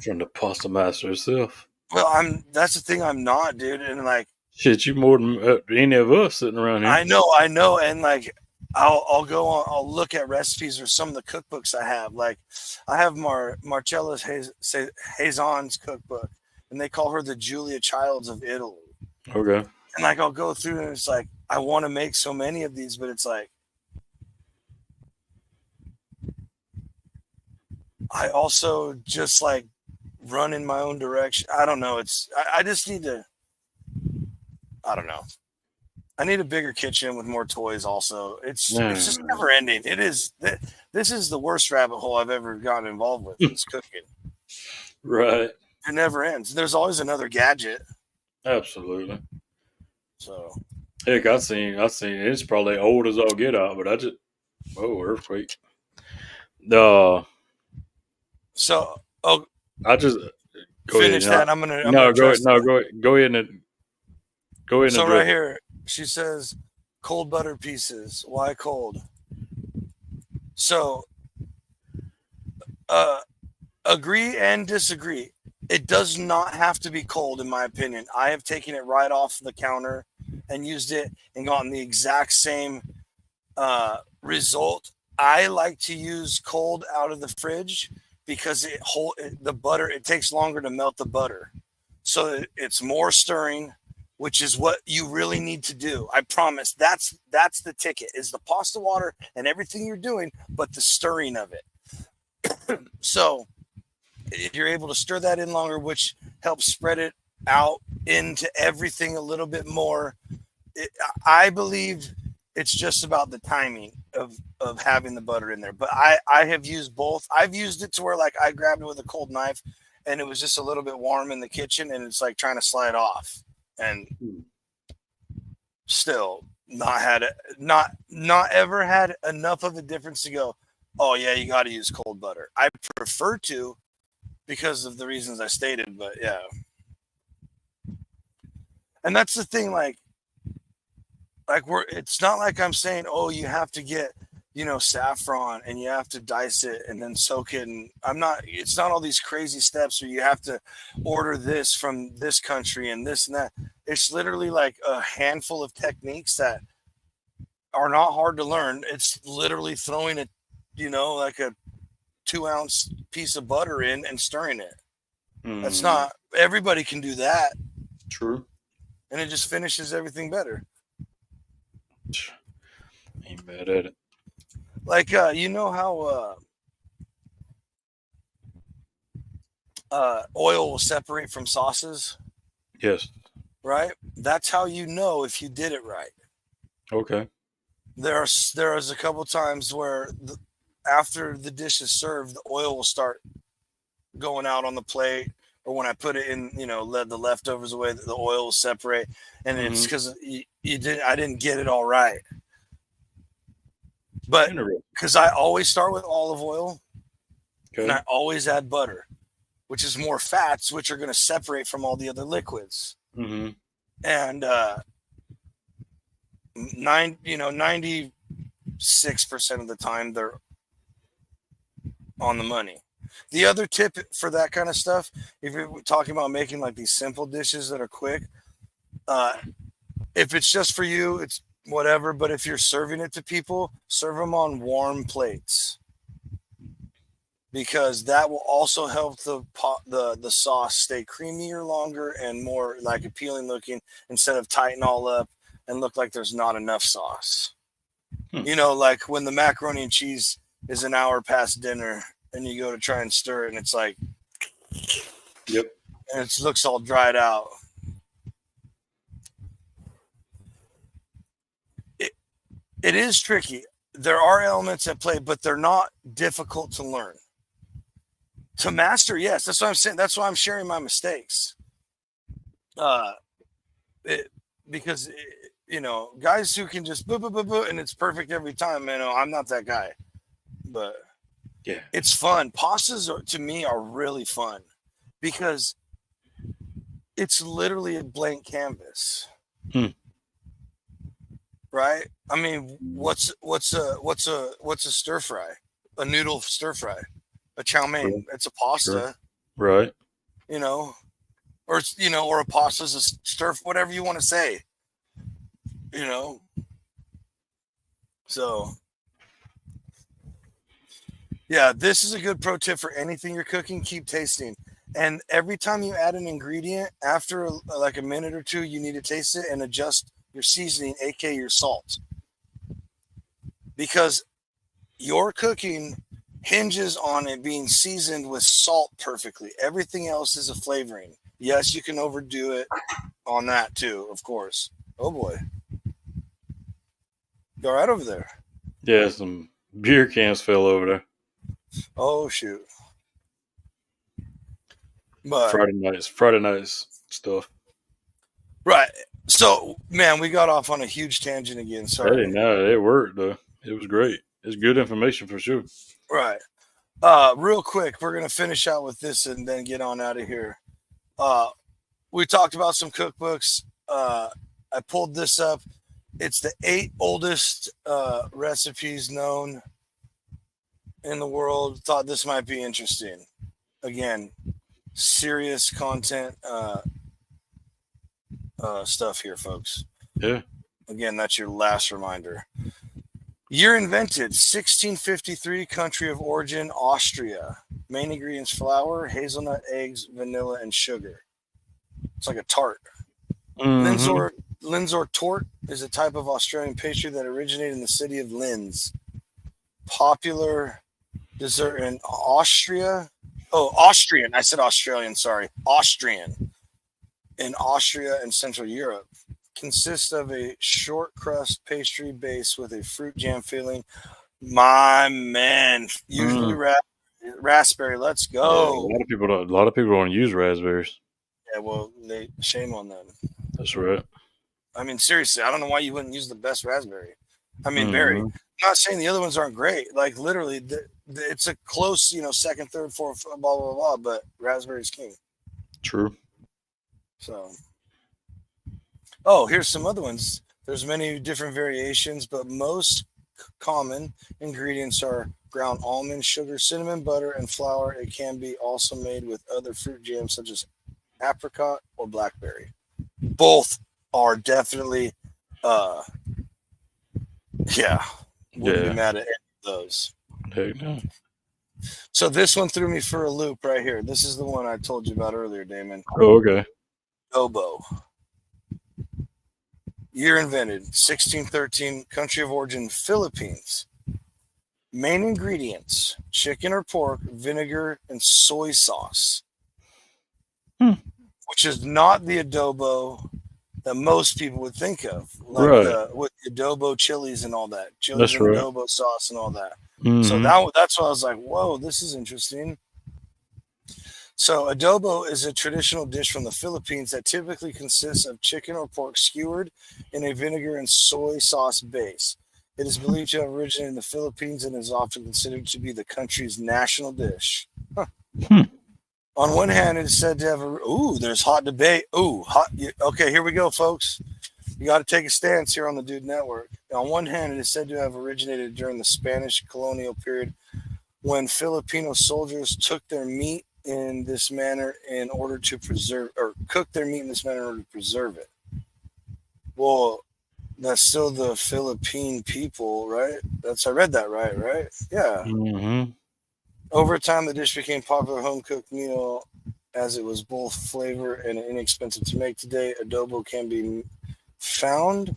from the pasta master herself. Well, that's the thing, I'm not, dude. And like, shit, you more than any of us sitting around here. I know. And like, I'll go on, I'll look at recipes or some of the cookbooks I have. Like, I have Marcella Hazan's cookbook, and they call her the Julia Childs of Italy. Okay. And like, I'll go through and it's like, I want to make so many of these, but it's like, I also just like run in my own direction. I don't know. I just need to, I don't know. I need a bigger kitchen with more toys also. It's just never ending. It is. This is the worst rabbit hole I've ever gotten involved with. It's cooking. Right. It never ends. There's always another gadget. Absolutely. So. Heck, I seen it's probably old as all get out, but earthquake. So, I just finish that. I'm gonna go ahead and so right here, she says, cold butter pieces. Why cold? So, agree and disagree. It does not have to be cold, in my opinion. I have taken it right off the counter and used it and gotten the exact same result. I like to use cold out of the fridge because the butter, it takes longer to melt the butter. So it's more stirring, which is what you really need to do. I promise. That's the ticket, is the pasta water and everything you're doing, but the stirring of it. So if you're able to stir that in longer, which helps spread it out into everything a little bit more, I believe it's just about the timing of having the butter in there. But I have used both. I've used it to where like I grabbed it with a cold knife and it was just a little bit warm in the kitchen and it's like trying to slide off, and still not ever had enough of a difference to go, oh yeah, you got to use cold butter. I prefer to, because of the reasons I stated, but yeah. And that's the thing, like it's not like I'm saying, oh, you have to get, saffron and you have to dice it and then soak it. And it's not all these crazy steps where you have to order this from this country and this and that. It's literally like a handful of techniques that are not hard to learn. It's literally throwing it, like a 2-ounce piece of butter in and stirring it. That's not, everybody can do that. True. And it just finishes everything better. Ain't bad at it. Like, how oil will separate from sauces? Yes. Right? That's how you know if you did it right. Okay. There is a couple times where after the dish is served, the oil will start going out on the plate, or when I put it in, let the leftovers away, the oil will separate, and it's because I didn't get it all right. But because I always start with olive oil, and I always add butter, which is more fats, which are going to separate from all the other liquids. Mm-hmm. And 96% of the time, they're on the money. The other tip for that kind of stuff, if you're talking about making like these simple dishes that are quick, if it's just for you, it's whatever. But if you're serving it to people, serve them on warm plates, because that will also help the sauce stay creamier longer and more like appealing looking, instead of tighten all up and look like there's not enough sauce. You know, like when the macaroni and cheese is an hour past dinner and you go to try and stir it and it's like, Yep. And it looks all dried out. It is tricky. There are elements at play, but they're not difficult to learn. To master, yes. That's what I'm saying. That's why I'm sharing my mistakes. Because you know, guys who can just boo, boo, boo, boo, and it's perfect every time, man. I'm not that guy. But yeah, it's fun. Pastas to me are really fun because it's literally a blank canvas. Right? I mean, what's a stir fry? A noodle stir fry, a chow mein. Sure. It's a pasta, sure. Right? You know, or or a pasta's a stir, whatever you want to say. You know, so yeah, this is a good pro tip for anything you're cooking. Keep tasting, and every time you add an ingredient, after like a minute or two, you need to taste it and adjust your seasoning, aka your salt, because your cooking hinges on it being seasoned with salt perfectly. Everything else is a flavoring. Yes, you can overdo it on that too, of course. Oh boy, you all right over there? Yeah, some beer cans fell over there. Oh shoot! But Friday nights stuff. Right. So, man, we got off on a huge tangent again. Sorry. Hey, no, it worked though. It was great. It's good information for sure. Right. Real quick, we're gonna finish out with this and then get on out of here. We talked about some cookbooks. I pulled this up. It's the 8 oldest recipes known in the world. Thought this might be interesting. Again, serious content stuff here, folks. Yeah. Again, that's your last reminder. Year invented, 1653, country of origin, Austria. Main ingredients, flour, hazelnut, eggs, vanilla, and sugar. It's like a tart. Mm-hmm. Linz or tort is a type of Australian pastry that originated in the city of Linz. Popular dessert in Austria. Oh, Austrian. I said Australian, sorry. Austrian. In Austria and Central Europe. Consists of a short crust pastry base with a fruit jam filling. My man, usually raspberry. Let's go. Yeah, a lot of people don't use raspberries. Yeah, well, shame on them. That's right. I mean, seriously, I don't know why you wouldn't use the best raspberry. I mean, berry. I'm not saying the other ones aren't great. Like literally, it's a close, second, third, fourth, blah blah blah. But raspberry's king. True. So. Oh, here's some other ones. There's many different variations, but most common ingredients are ground almond, sugar, cinnamon, butter, and flour. It can be also made with other fruit jams such as apricot or blackberry. Both are definitely, wouldn't be mad at any of those. Heck no. So this one threw me for a loop right here. This is the one I told you about earlier, Damon. Oh, okay. Adobo. Year invented, 1613, country of origin, Philippines. Main ingredients, chicken or pork, vinegar, and soy sauce. Which is not the adobo that most people would think of. Like with adobo chilies and all that. Chilies and adobo sauce and all that. Mm-hmm. So that's why I was like, whoa, this is interesting. So adobo is a traditional dish from the Philippines that typically consists of chicken or pork skewered in a vinegar and soy sauce base. It is believed to have originated in the Philippines and is often considered to be the country's national dish. Huh. On one hand, it is said to have there's hot debate. Okay, here we go, folks. You got to take a stance here on the Dude Network. On one hand, it is said to have originated during the Spanish colonial period when Filipino soldiers took their meat in this manner in order to preserve, or cooked their meat in this manner in order to preserve it. Well, that's still the Philippine people, right? I read that right? Yeah. Mm-hmm. Over time, the dish became popular home-cooked meal as it was both flavor and inexpensive to make. Today, adobo can be found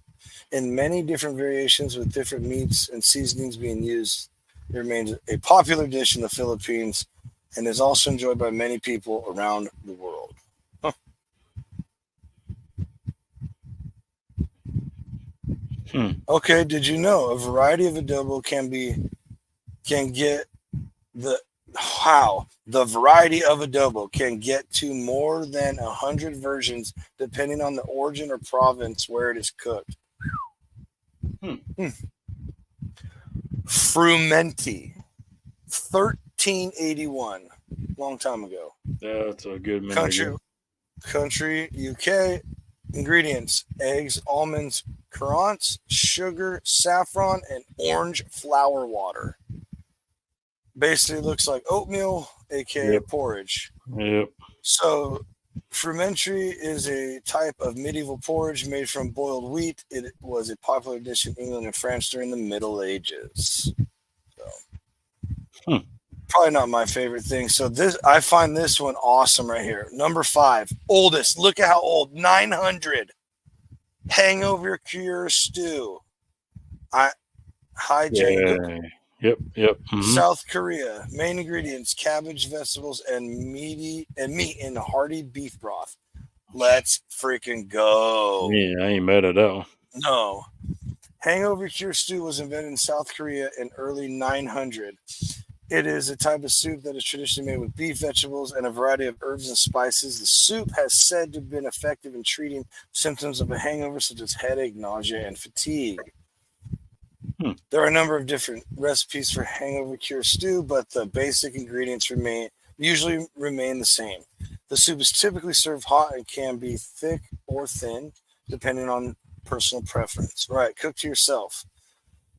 in many different variations with different meats and seasonings being used. It remains a popular dish in the Philippines and is also enjoyed by many people around the world. Huh. Okay, did you know a variety of adobo can get the variety of adobo can get to more than 100 versions depending on the origin or province where it is cooked. Frumenti, 1381, long time ago. That's a good minute. Country, UK. Ingredients: eggs, almonds, currants, sugar, saffron, and orange flower water. Basically looks like oatmeal, aka porridge. Yep. So frumentary is a type of medieval porridge made from boiled wheat. It was a popular dish in England and France during the Middle Ages. So probably not my favorite thing. So I find this one awesome right here. Number 5, oldest. Look at how old. 900. Hangover cure stew. Hygiene. Yep. Mm-hmm. South Korea. Main ingredients: cabbage, vegetables, and meat in hearty beef broth. Let's freaking go. Yeah, I ain't mad at that one. No. Hangover cure stew was invented in South Korea in early 900. It is a type of soup that is traditionally made with beef, vegetables, and a variety of herbs and spices. The soup has said to have been effective in treating symptoms of a hangover such as headache, nausea, and fatigue. There are a number of different recipes for hangover cure stew, but the basic ingredients usually remain the same. The soup is typically served hot and can be thick or thin, depending on personal preference. Right, cook to yourself.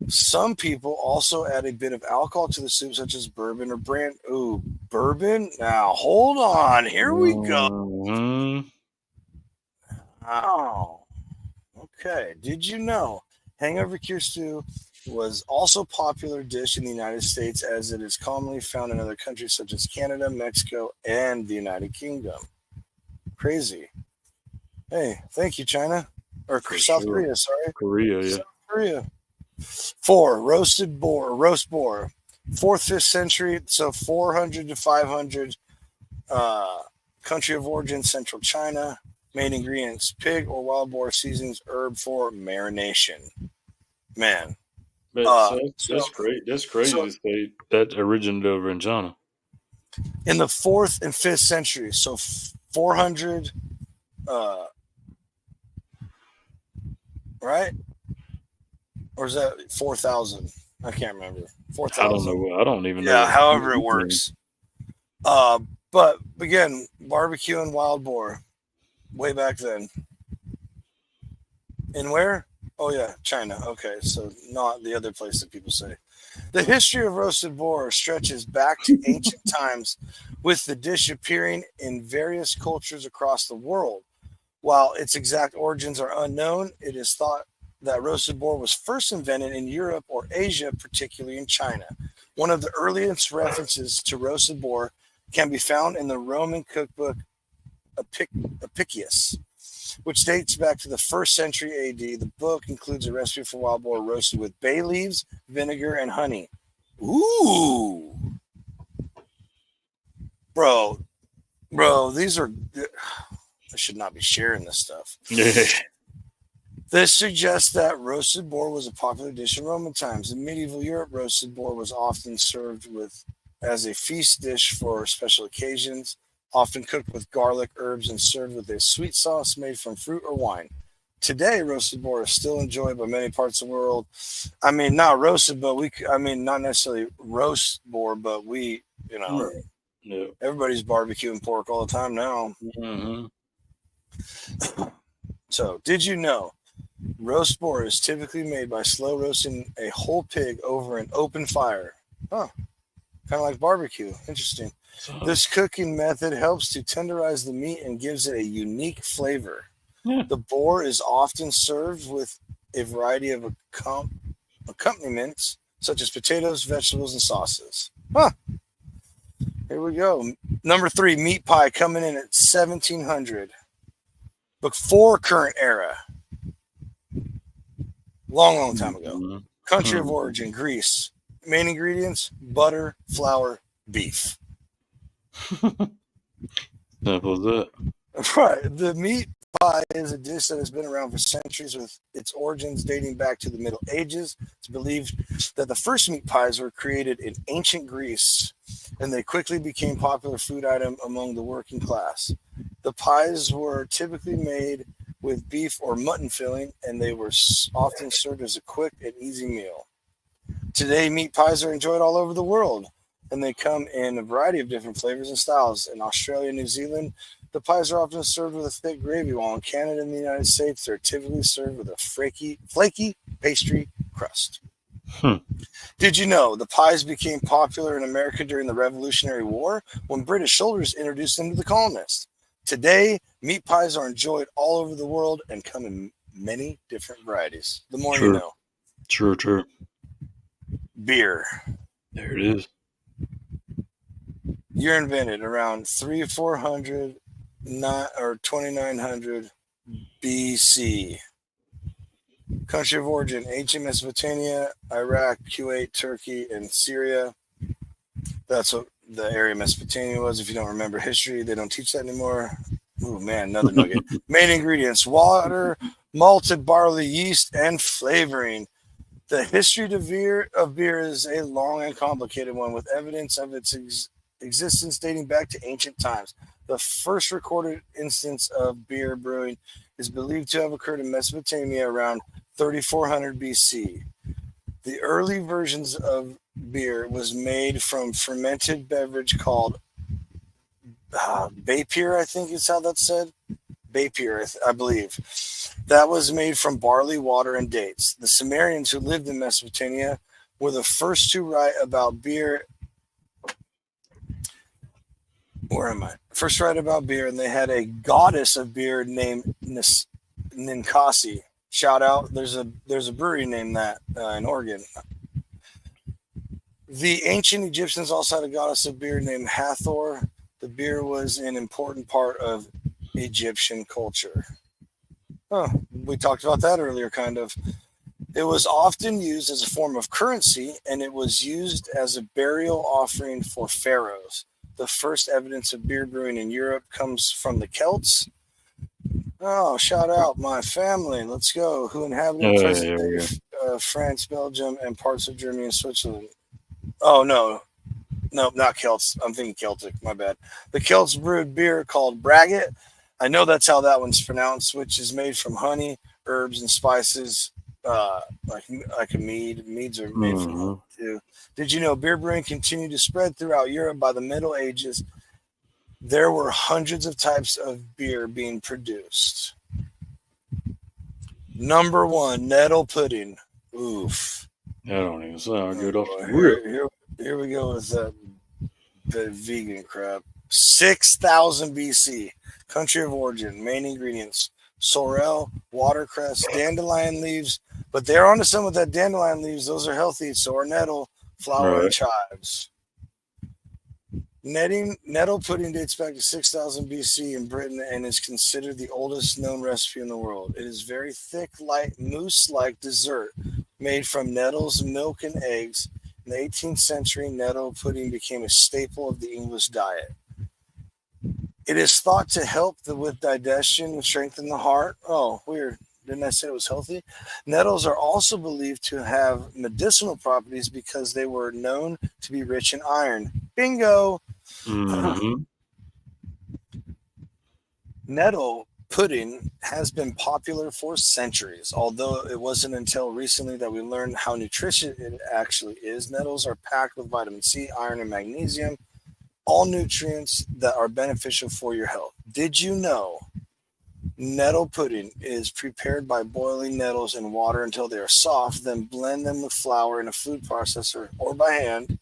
Some people also add a bit of alcohol to the soup, such as bourbon or brand. Ooh, bourbon? Now, hold on. Here we go. Oh, okay. Did you know hangover cure stew was also a popular dish in the United States, as it is commonly found in other countries such as Canada, Mexico, and the United Kingdom? Crazy. Hey, thank you, China. Or South Korea, sorry. Korea, yeah. South Korea. 4, roast boar. 4th, 5th century, so 400 to 500. Country of origin, central China. Main ingredients: pig or wild boar, seasonings, herb for marination. Man. But that's great. That's crazy to say that originated over in China. In the 4th and 5th century, so 400, right? Or is that 4,000? I can't remember. 4,000. I don't know. I don't even know. Yeah, however it works. But again, barbecue and wild boar, way back then. And where? Oh yeah, China. Okay, so not the other place that people say. The history of roasted boar stretches back to ancient times, with the dish appearing in various cultures across the world. While its exact origins are unknown, it is thought that roasted boar was first invented in Europe or Asia, particularly in China. One of the earliest references to roasted boar can be found in the Roman cookbook Apicius, which dates back to the 1st century AD. The book includes a recipe for wild boar roasted with bay leaves, vinegar, and honey. Ooh. Bro, these are... I should not be sharing this stuff. This suggests that roasted boar was a popular dish in Roman times. In medieval Europe, roasted boar was often served as a feast dish for special occasions, often cooked with garlic, herbs, and served with a sweet sauce made from fruit or wine. Today, roasted boar is still enjoyed by many parts of the world. I mean, not roasted, but not necessarily roast boar, but everybody's barbecuing pork all the time now. Mm-hmm. So, did you know roast boar is typically made by slow roasting a whole pig over an open fire? Huh. Kind of like barbecue. Interesting. This cooking method helps to tenderize the meat and gives it a unique flavor. Yeah. The boar is often served with a variety of accompaniments, such as potatoes, vegetables, and sauces. Huh. Here we go. Number 3, meat pie, coming in at 1700. Before current era. Long time ago. Mm-hmm. Country of origin, Greece. Main ingredients, butter, flour, beef. Simple as that. Right. The meat pie is a dish that has been around for centuries, with its origins dating back to the Middle Ages. It's believed that the first meat pies were created in ancient Greece, and they quickly became a popular food item among the working class. The pies were typically made with beef or mutton filling, and they were often served as a quick and easy meal. Today, meat pies are enjoyed all over the world, and they come in a variety of different flavors and styles. In Australia and New Zealand, the pies are often served with a thick gravy, while in Canada and the United States, they're typically served with a flaky pastry crust. Did you know the pies became popular in America during the Revolutionary War when British soldiers introduced them to the colonists? Today, meat pies are enjoyed all over the world and come in many different varieties. The more you know. True. Beer. There it is. Year invented around 400 or 2900 BC. Country of origin, ancient Mesopotamia, Iraq, Kuwait, Turkey, and Syria. That's what the area of Mesopotamia was. If you don't remember history, they don't teach that anymore. Oh man, another nugget. Main ingredients: water, malted barley, yeast, and flavoring. The history of beer is a long and complicated one, with evidence of its existence dating back to ancient times. The first recorded instance of beer brewing is believed to have occurred in Mesopotamia around 3400 BC. The early versions of beer was made from fermented beverage called Bapir, I think is how that's said. Bapir, I believe. That was made from barley, water, and dates. The Sumerians who lived in Mesopotamia were the first to write about beer. Where am I? First write about beer, and they had a goddess of beer named Ninkasi. Shout out! There's a brewery named that in Oregon. The ancient Egyptians also had a goddess of beer named Hathor. The beer was an important part of Egyptian culture. Oh, we talked about that earlier, kind of. It was often used as a form of currency, and it was used as a burial offering for pharaohs. The first evidence of beer brewing in Europe comes from the Celts. Oh, shout out my family. Let's go. Who inhabited present-day France, Belgium, and parts of Germany and Switzerland. Oh, no, not Celts. I'm thinking Celtic. My bad. The Celts brewed beer called braggot. I know that's how that one's pronounced, which is made from honey, herbs, and spices, like a mead. Meads are made from honey, too. Did you know beer brewing continued to spread throughout Europe by the Middle Ages? There were hundreds of types of beer being produced. Number 1, nettle pudding. Oof. I don't even sound good off the rip. Here we go with the vegan crap. 6000 BC. Country of origin. Main ingredients: sorrel, watercress, dandelion leaves. But they're onto some of that dandelion leaves. Those are healthy. So are nettle, flour, and chives. Nettle pudding dates back to 6000 BC in Britain and is considered the oldest known recipe in the world. It is very thick, light, mousse-like dessert made from nettles, milk, and eggs. In the 18th century, nettle pudding became a staple of the English diet. It is thought to help with digestion and strengthen the heart. Oh, weird. Didn't I say it was healthy? Nettles are also believed to have medicinal properties because they were known to be rich in iron. Bingo! Mm-hmm. Nettle pudding has been popular for centuries, although it wasn't until recently that we learned how nutritious it actually is. Nettles are packed with vitamin C, iron, and magnesium, all nutrients that are beneficial for your health. Did you know nettle pudding is prepared by boiling nettles in water until they are soft, then blend them with flour in a food processor or by hand?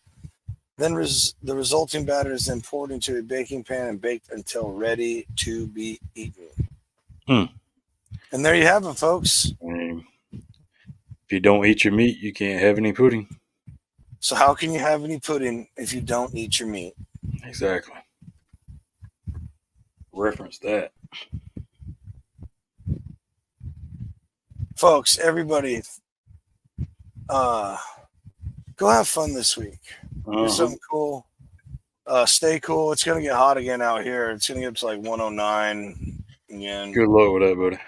Then the resulting batter is then poured into a baking pan and baked until ready to be eaten. And there you have it, folks. If you don't eat your meat, you can't have any pudding. So how can you have any pudding if you don't eat your meat? Exactly. Reference that. Folks, everybody, go have fun this week. Do something cool. Stay cool. It's going to get hot again out here. It's going to get up to like 109 again. Good luck with that, buddy.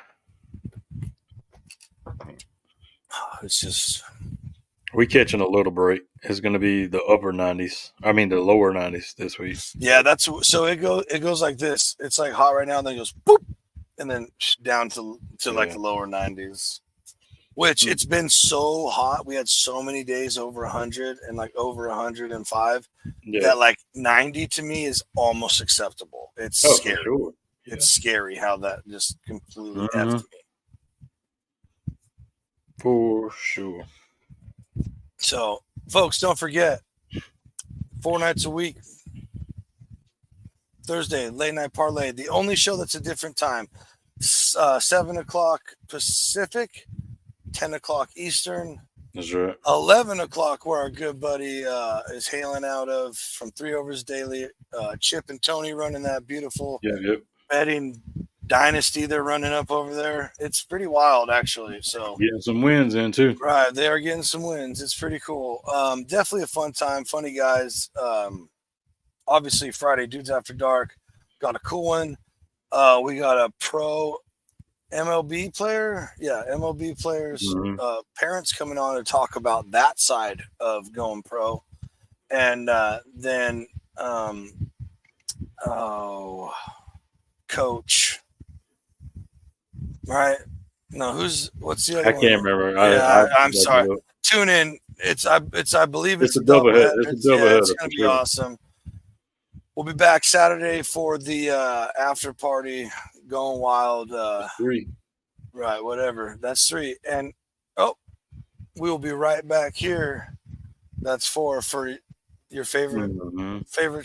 It's just... We catching a little break. It's going to be the upper 90s. I mean, the lower 90s this week. Yeah, that's so it goes like this. It's like hot right now, and then it goes boop, and then down to like the lower 90s. Which it's been so hot. We had so many days over 100 and like over 105 that like 90 to me is almost acceptable. It's scary. For sure. Yeah. It's scary how that just completely effed me. For sure. So, folks, don't forget, 4 nights a week, Thursday, late night parlay. The only show that's a different time, 7 o'clock Pacific, 10 o'clock Eastern. That's right. 11 o'clock, where our good buddy is hailing out of from Three Overs Daily. Chip and Tony running that beautiful betting dynasty they're running up over there. It's pretty wild, actually. So getting some wins in too. Right, they are getting some wins. It's pretty cool. Definitely a fun time. Funny guys. Obviously Friday Dudes After Dark got a cool one. We got a pro MLB player. Yeah, MLB players. Parents coming on to talk about that side of going pro, and then coach. Right? No, what's the other one? I can't remember. I'm sorry. Tune in. I believe it's a double head. It's going to be awesome. We'll be back Saturday for the after party, going wild. 3. Right, whatever. That's 3. And we will be right back here. That's 4 for your favorite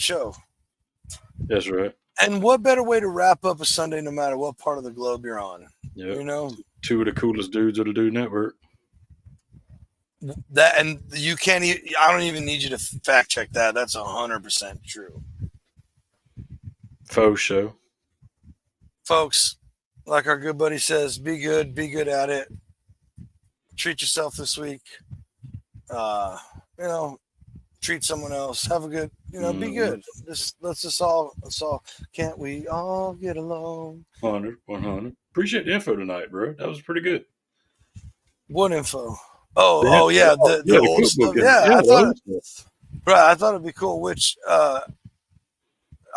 show. That's right. And what better way to wrap up a Sunday, no matter what part of the globe you're on? Yep. You know, 2 of the coolest dudes of the Dude Network. That, and you can't. I don't even need you to fact check that. That's 100% true. Faux show, folks. Like our good buddy says, be good at it. Treat yourself this week. Treat someone else. Have a good, be good. Let's all, can't we all get along? 100. Appreciate the info tonight, bro. That was pretty good. What info? Oh yeah, the old stuff. Yeah, I thought it'd be cool. Which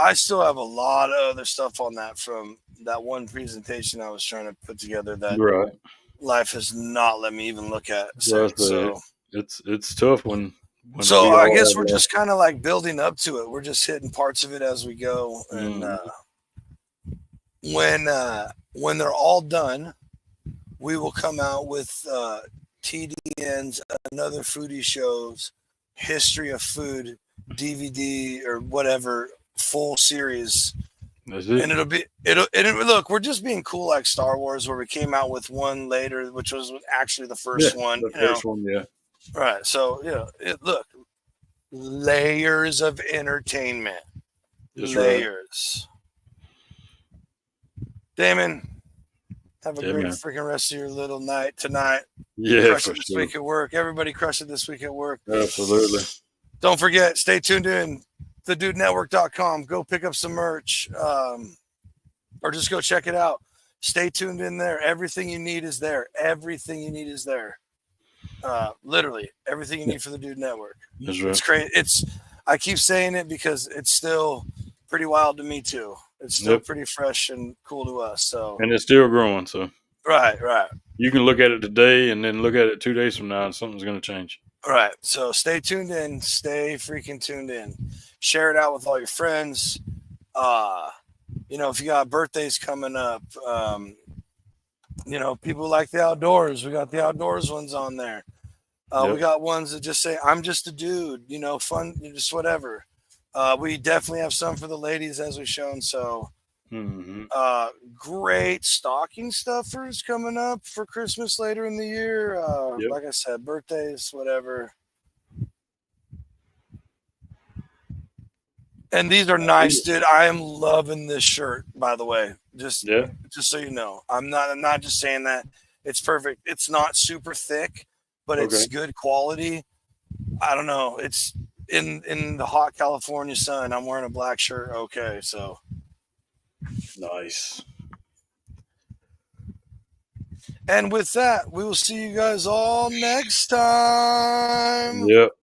I still have a lot of other stuff on that from that one presentation I was trying to put together that life has not let me even look at. So it's tough when so I guess we're just kind of like building up to it. We're just hitting parts of it as we go. And when they're all done, we will come out with TDN's Another Foodie Show's History of Food DVD or whatever full series. That's it. And look, we're just being cool like Star Wars, where we came out with one later, which was actually the first one. The first one, yeah. Right. So, look, layers of entertainment. That's layers. Right. Damon, have a great man. Freaking rest of your little night tonight. Yeah, crush it this week at work. Everybody crush it this week at work. Absolutely. Don't forget, stay tuned in. TheDudeNetwork.com. Go pick up some merch, or just go check it out. Stay tuned in there. Everything you need is there. Everything you need is there. Literally everything you need for the Dude Network. That's right. It's great. I keep saying it because it's still pretty wild to me too. It's still pretty fresh and cool to us. So, and it's still growing. So right. You can look at it today and then look at it 2 days from now, and something's going to change. Right. So stay tuned in. Stay freaking tuned in. Share it out with all your friends. If you got birthdays coming up, people like the outdoors. We got the outdoors ones on there. We got ones that just say, I'm just a dude, you know, fun, just whatever. We definitely have some for the ladies, as we've shown. So, great stocking stuffers coming up for Christmas later in the year. Like I said, birthdays, whatever. And these are nice, dude. I am loving this shirt, by the way. Just so you know, I'm not just saying that. It's perfect. It's not super thick, but it's good quality. I don't know. It's in the hot California sun. I'm wearing a black shirt. Okay, so nice. And with that, we will see you guys all next time. Yep.